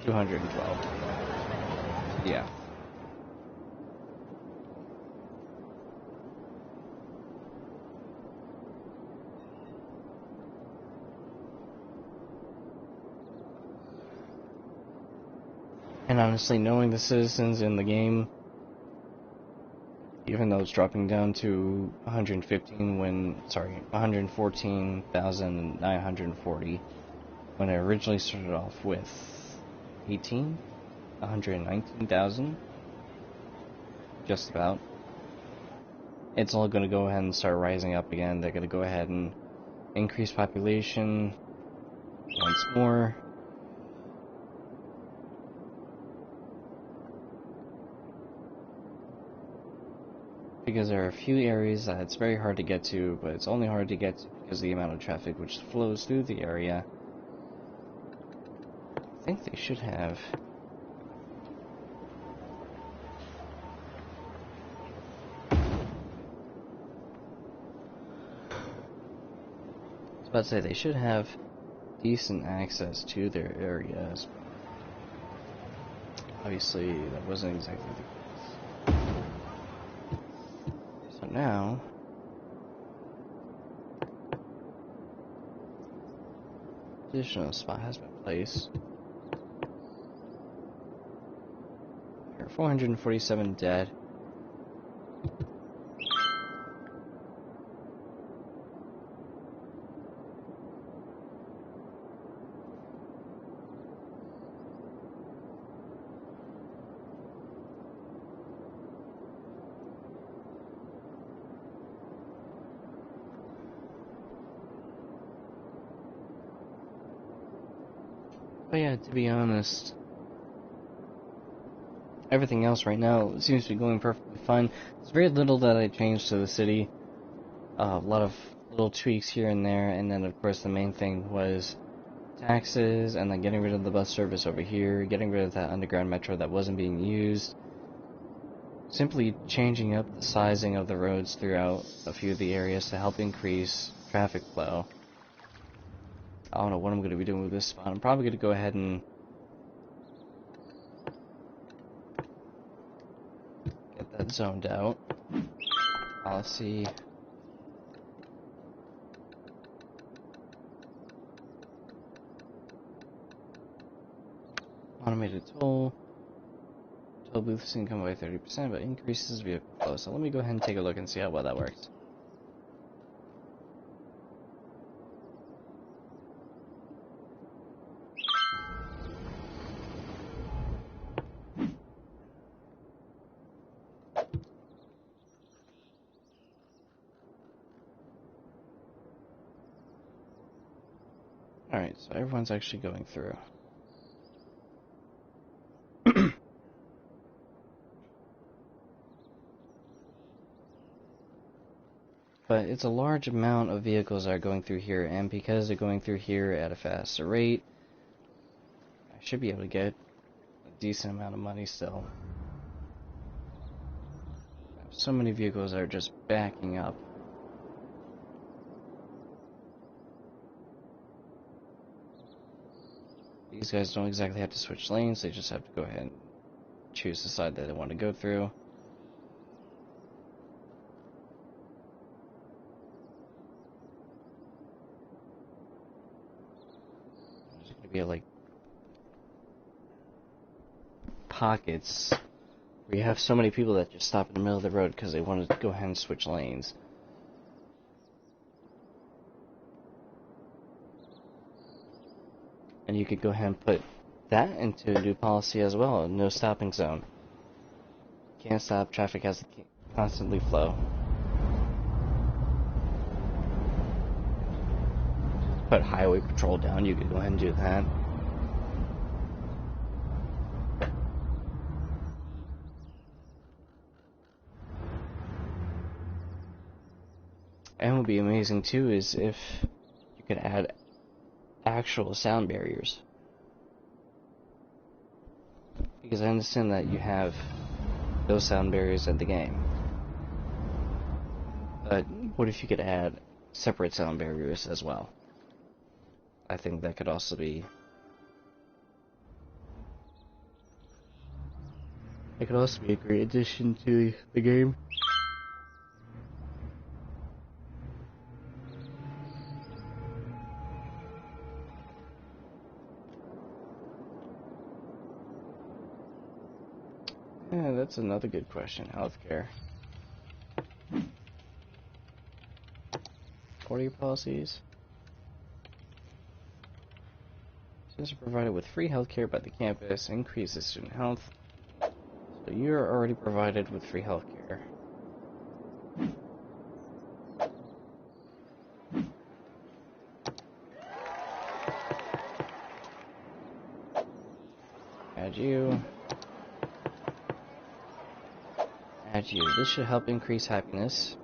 212. Yeah. And honestly, knowing the citizens in the game, even though it's dropping down to 114,940, when I originally started off with 119,000, just about. It's all going to go ahead and start rising up again. They're going to go ahead and increase population once more. Because there are a few areas that it's very hard to get to, but it's only hard to get to because of the amount of traffic which flows through the area. I think they should have... I was about to say, they should have decent access to their areas. Obviously, that wasn't exactly the case. So now... additional spot has been placed. Here, 447 dead. But yeah, to be honest, everything else right now seems to be going perfectly fine. There's very little that I changed to the city. A lot of little tweaks here and there, and then of course the main thing was taxes, and then getting rid of the bus service over here, getting rid of that underground metro that wasn't being used, simply changing up the sizing of the roads throughout a few of the areas to help increase traffic flow. I don't know what I'm going to be doing with this spot. I'm probably going to go ahead and get that zoned out. Policy. Automated toll. Toll booths income by 30%, but increases vehicle flow. So let me go ahead and take a look and see how well that works. Alright, so everyone's actually going through. But it's a large amount of vehicles that are going through here, and because they're going through here at a faster rate, I should be able to get a decent amount of money still. So many vehicles are just backing up. These guys don't exactly have to switch lanes, they just have to go ahead and choose the side that they want to go through. There's going to be like pockets where you have so many people that just stop in the middle of the road because they want to go ahead and switch lanes. And you could go ahead and put that into a new policy as well, a no stopping zone. Can't stop, traffic has to constantly flow. Put highway patrol down, you could go ahead and do that. And what would be amazing too is if you could add actual sound barriers. Because I understand that you have those sound barriers at the game. But what if you could add separate sound barriers as well? I think that could also be... It could also be a great addition to the game. Yeah, that's another good question. Healthcare. What are your policies? Students are provided with free healthcare by the campus, increases student health. So you're already provided with free healthcare. Add you. Add you. This should help increase happiness.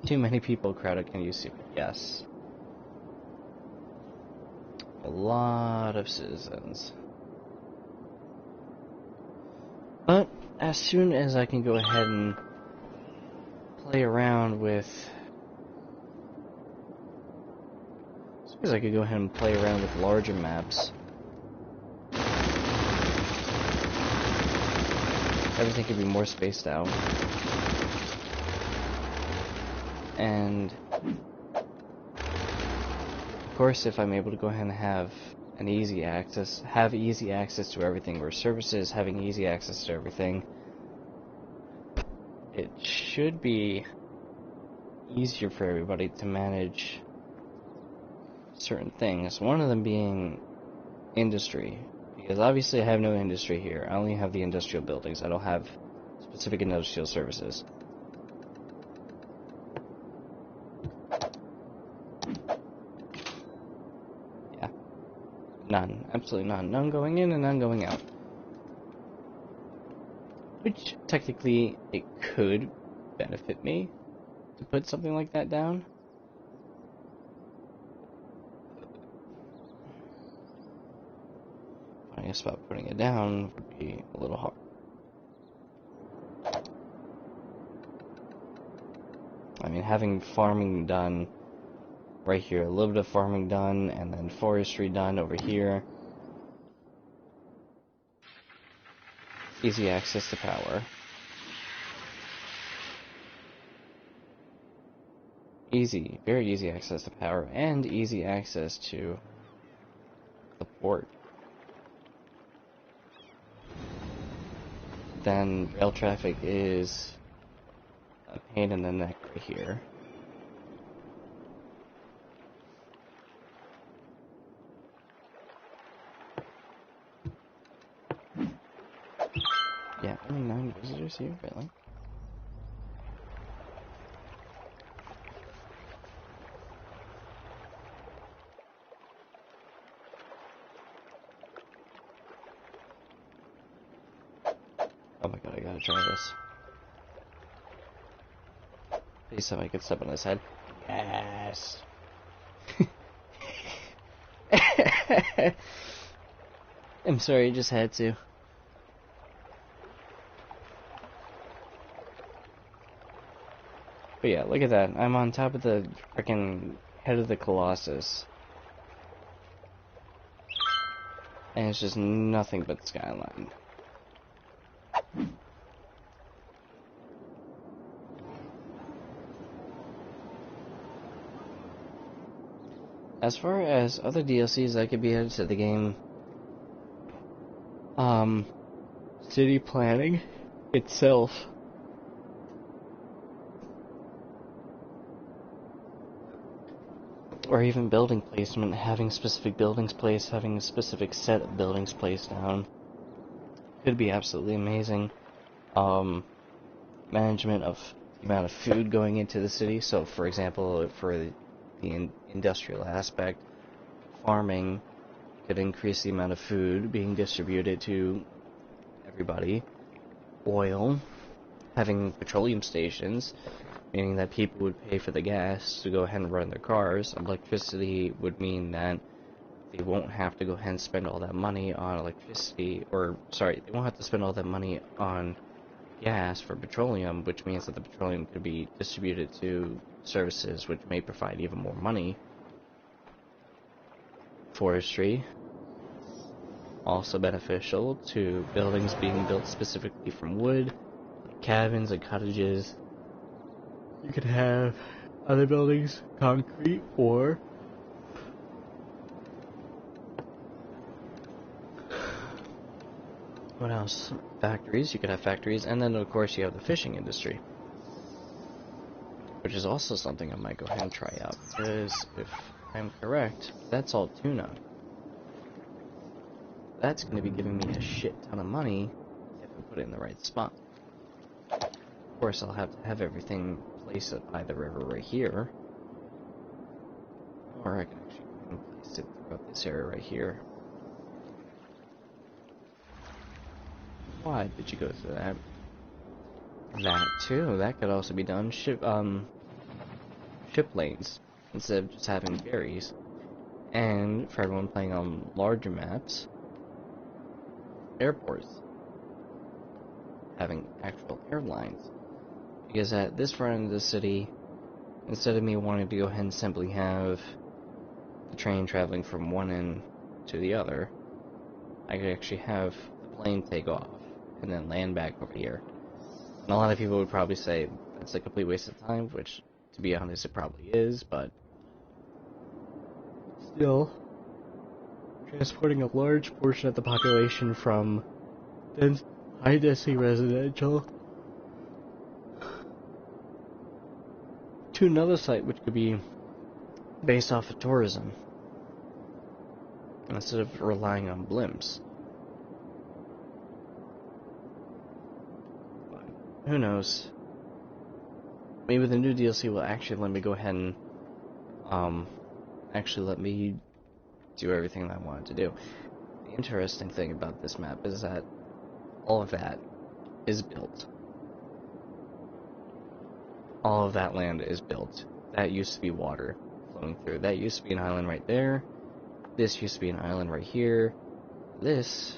Too many people crowded, can you see? Yes. A lot of citizens. But as soon as I can go ahead and play around with... As soon as I could go ahead and play around with larger maps, everything could be more spaced out. And of course, if I'm able to go ahead and have easy access to everything, or services having easy access to everything, it should be easier for everybody to manage certain things. One of them being industry, because obviously I have no industry here. I only have the industrial buildings. I don't have specific industrial services. None. Absolutely none. None going in and none going out. Which, technically, it could benefit me to put something like that down. I guess about putting it down would be a little hard. I mean, having farming done right here, a little bit of farming done, and then forestry done over here. Easy access to power. Easy, very easy access to power, and easy access to the port. Then rail traffic is a pain in the neck right here. Yeah, only 9 visitors here, really? Oh my god, I gotta try this. Please tell me I can step on his head. Yes! I'm sorry, I just had to. But yeah, look at that. I'm on top of the frickin' head of the Colossus. And it's just nothing but skyline. As far as other DLCs that could be added to the game, city planning itself. Or even building placement, having specific buildings placed, having a specific set of buildings placed down. Could be absolutely amazing. Management of the amount of food going into the city. So, for example, for the industrial aspect, farming could increase the amount of food being distributed to everybody. Oil, having petroleum stations, meaning that people would pay for the gas to go ahead and run their cars. Electricity would mean that they won't have to go ahead and spend all that money on electricity, or, sorry, they won't have to spend all that money on gas for petroleum, which means that the petroleum could be distributed to services which may provide even more money. Forestry, also beneficial to buildings being built specifically from wood, like cabins and cottages. You could have other buildings, concrete, or what else? Factories. You could have factories, and then of course you have the fishing industry, which is also something I might go ahead and try out, because if I'm correct, that's all tuna. That's going to be giving me a shit ton of money if I put it in the right spot. Of course, I'll have to have everything placed by the river right here, or I can actually place it throughout this area right here. Why did you go through that? That too. That could also be done. Ship lanes instead of just having ferries. And for everyone playing on larger maps, airports, having actual airlines. Because at this front end of the city, instead of me wanting to go ahead and simply have the train traveling from one end to the other, I could actually have the plane take off and then land back over here. And a lot of people would probably say that's a complete waste of time, which, to be honest, it probably is, but still, transporting a large portion of the population from high-density residential to another site which could be based off of tourism, instead of relying on blimps. But who knows? Maybe the new DLC will actually let me go ahead and actually let me do everything that I wanted to do. The interesting thing about this map is that all of that is built. All of that land is built. That used to be water flowing through. That used to be an island right there. This used to be an island right here. This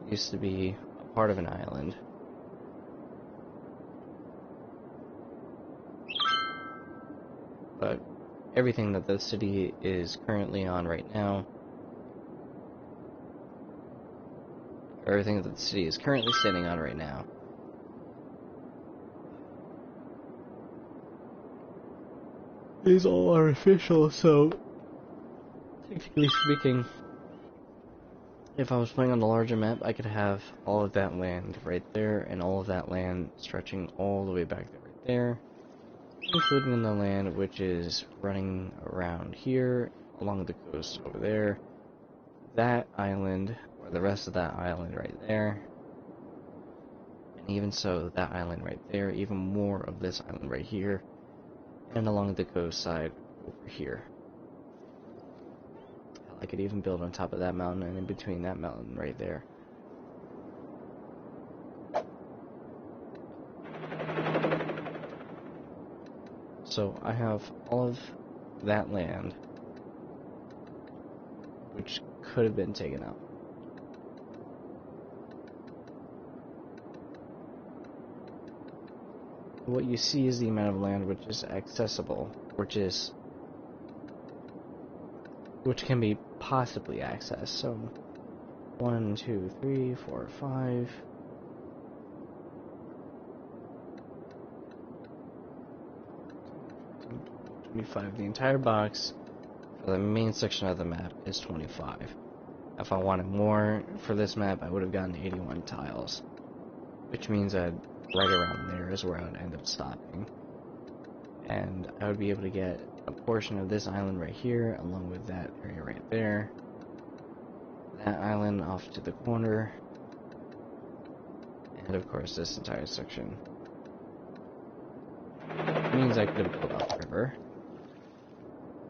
used to be a part of an island. But everything that the city is currently on right now, everything that the city is currently sitting on right now, is all artificial, so technically speaking, if I was playing on the larger map, I could have all of that land right there, and all of that land stretching all the way back there right there, including the land which is running around here, along the coast over there, that island, or the rest of that island right there, and even so, that island right there, even more of this island right here, and along the coast side over here. Hell, I could even build on top of that mountain and in between that mountain right there. So I have all of that land which could have been taken out. What you see is the amount of land which is accessible, which can be possibly accessed. So 1, 2, 3, 4, 5. 25. The entire box for the main section of the map is 25. If I wanted more for this map, I would have gotten 81 tiles, which means that right around there is where I would end up stopping. And I would be able to get a portion of this island right here, along with that area right there, that island off to the corner, and of course this entire section. It means I could have built up the river,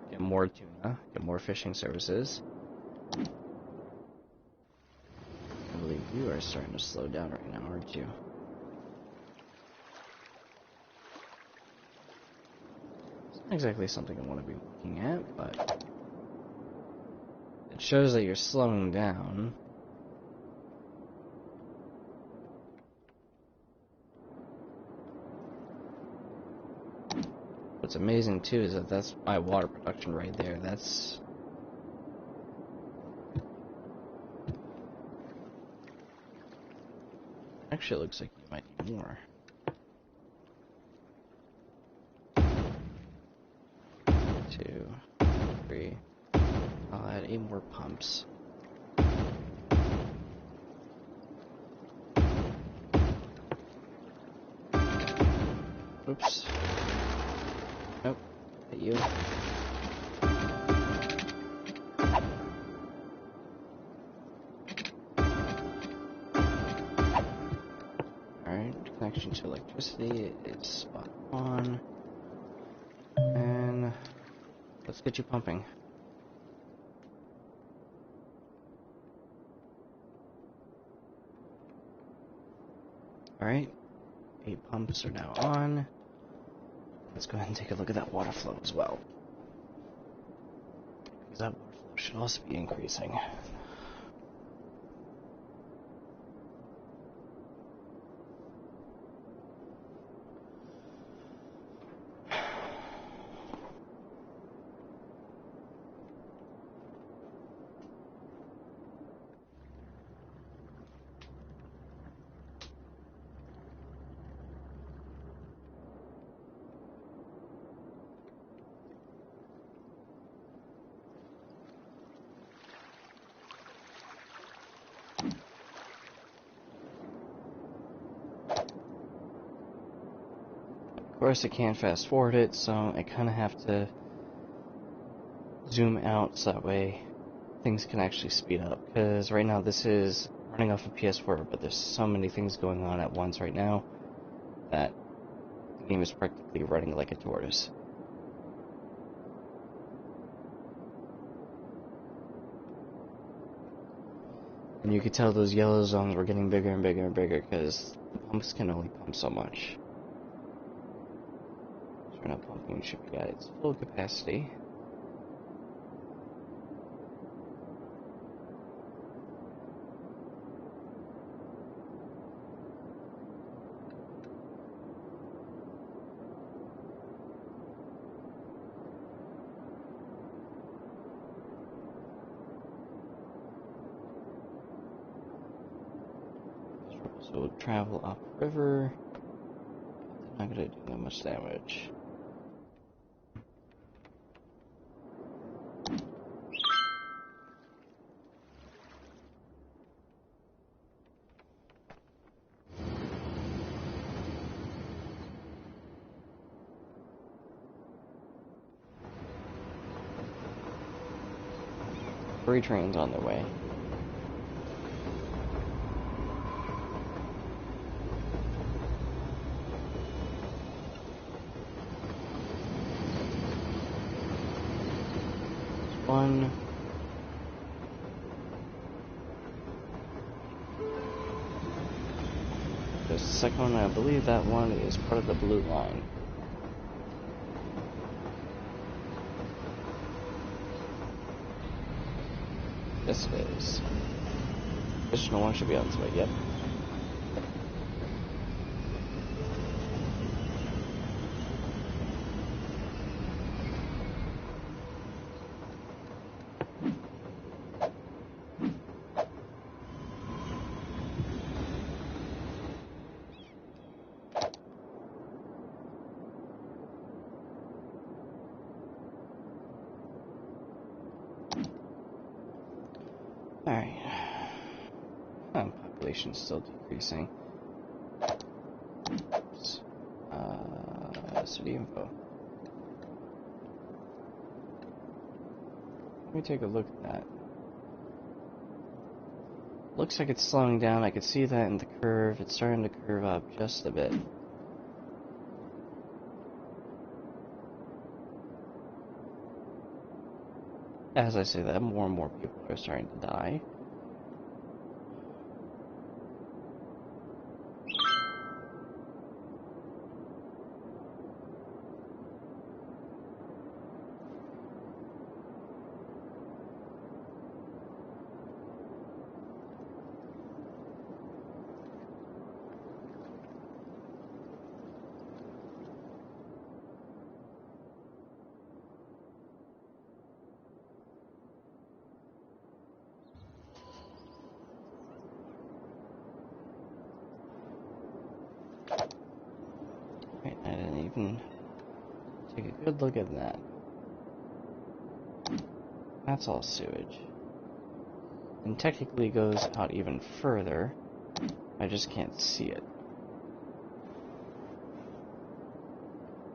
get more tuna, get more fishing services. I believe you are starting to slow down right now, aren't you? It's not exactly something I want to be looking at, but it shows that you're slowing down. What's amazing too is that that's my water production right there. That's actually, it looks like you might need more. 2, 3. I'll add 8 more pumps. Oops. Nope. Hit you. Alright, connection to electricity is spot on. And let's get you pumping. Alright, 8 pumps are now on. Let's go ahead and take a look at that water flow as well, because that water flow should also be increasing. Of course, I can't fast forward it, so I kind of have to zoom out so that way things can actually speed up. Because right now this is running off of PS4, but there's so many things going on at once right now that the game is practically running like a tortoise. And you could tell those yellow zones were getting bigger and bigger and bigger because the pumps can only pump so much. So we're not pumping should be at its full capacity. So we'll travel upriver. Not gonna do that much damage. Freight trains on their way. One. There's the second one, I believe that one is part of the blue line. Yes, it is. Additional one should be on its way, yep. Alright. Population's still decreasing. Oops. City info. Let me take a look at that. Looks like it's slowing down. I could see that in the curve. It's starting to curve up just a bit. As I say that, more and more people are starting to die. Right, I didn't even take a good look at that. That's all sewage. And technically goes out even further. I just can't see it.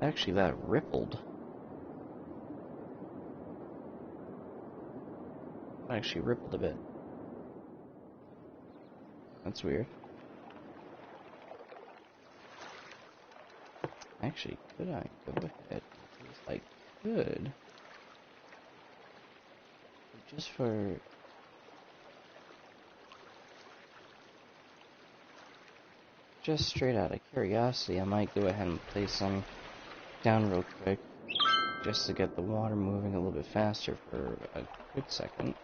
Actually, that rippled. Actually rippled a bit. That's weird. Actually, could I go ahead? Because I could. Just for... just straight out of curiosity, I might go ahead and place some down real quick. Just to get the water moving a little bit faster for a quick second.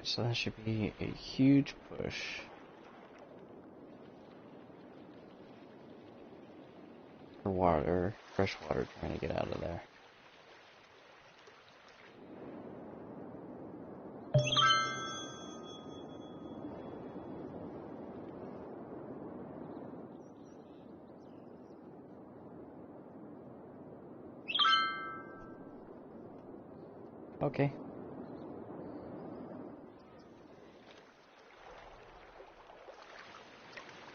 So that should be a huge push. For water, fresh water trying to get out of there. Okay.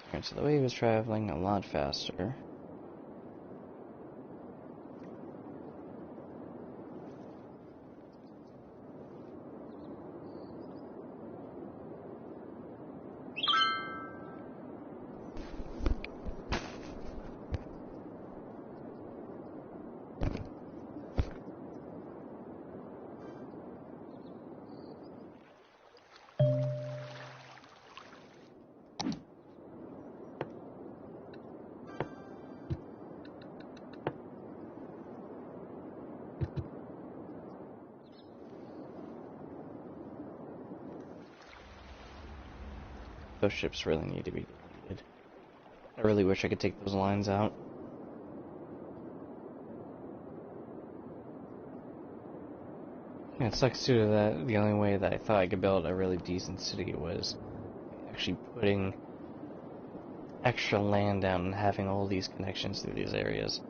Alright, so the wave is traveling a lot faster. Those ships really need to be deleted. I really wish I could take those lines out. Yeah, it sucks too that the only way that I thought I could build a really decent city was actually putting extra land down and having all these connections through these areas.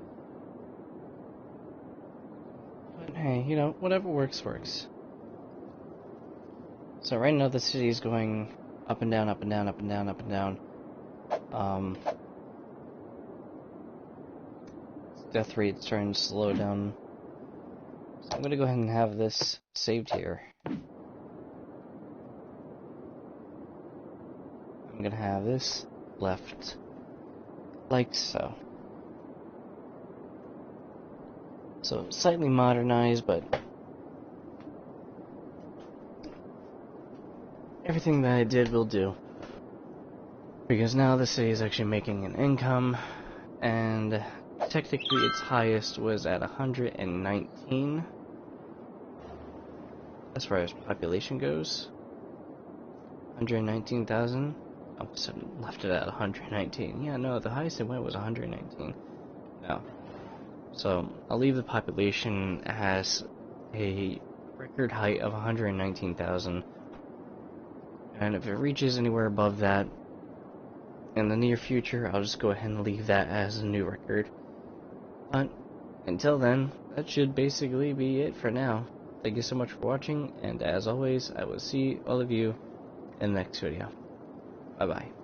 But hey, you know, whatever works, works. So right now the city is going up and down, up and down, up and down, up and down. Death rate's starting to slow down. So I'm gonna go ahead and have this saved here. I'm gonna have this left like so. So slightly modernized, but everything that I did will do. Because now the city is actually making an income, and technically its highest was at 119 as far as population goes. 119,000. I almost left it at 119. Yeah, no, the highest it went was 119. No. So I'll leave the population as a record height of 119,000. And if it reaches anywhere above that in the near future, I'll just go ahead and leave that as a new record. But until then, that should basically be it for now. Thank you so much for watching, and as always, I will see all of you in the next video. Bye bye.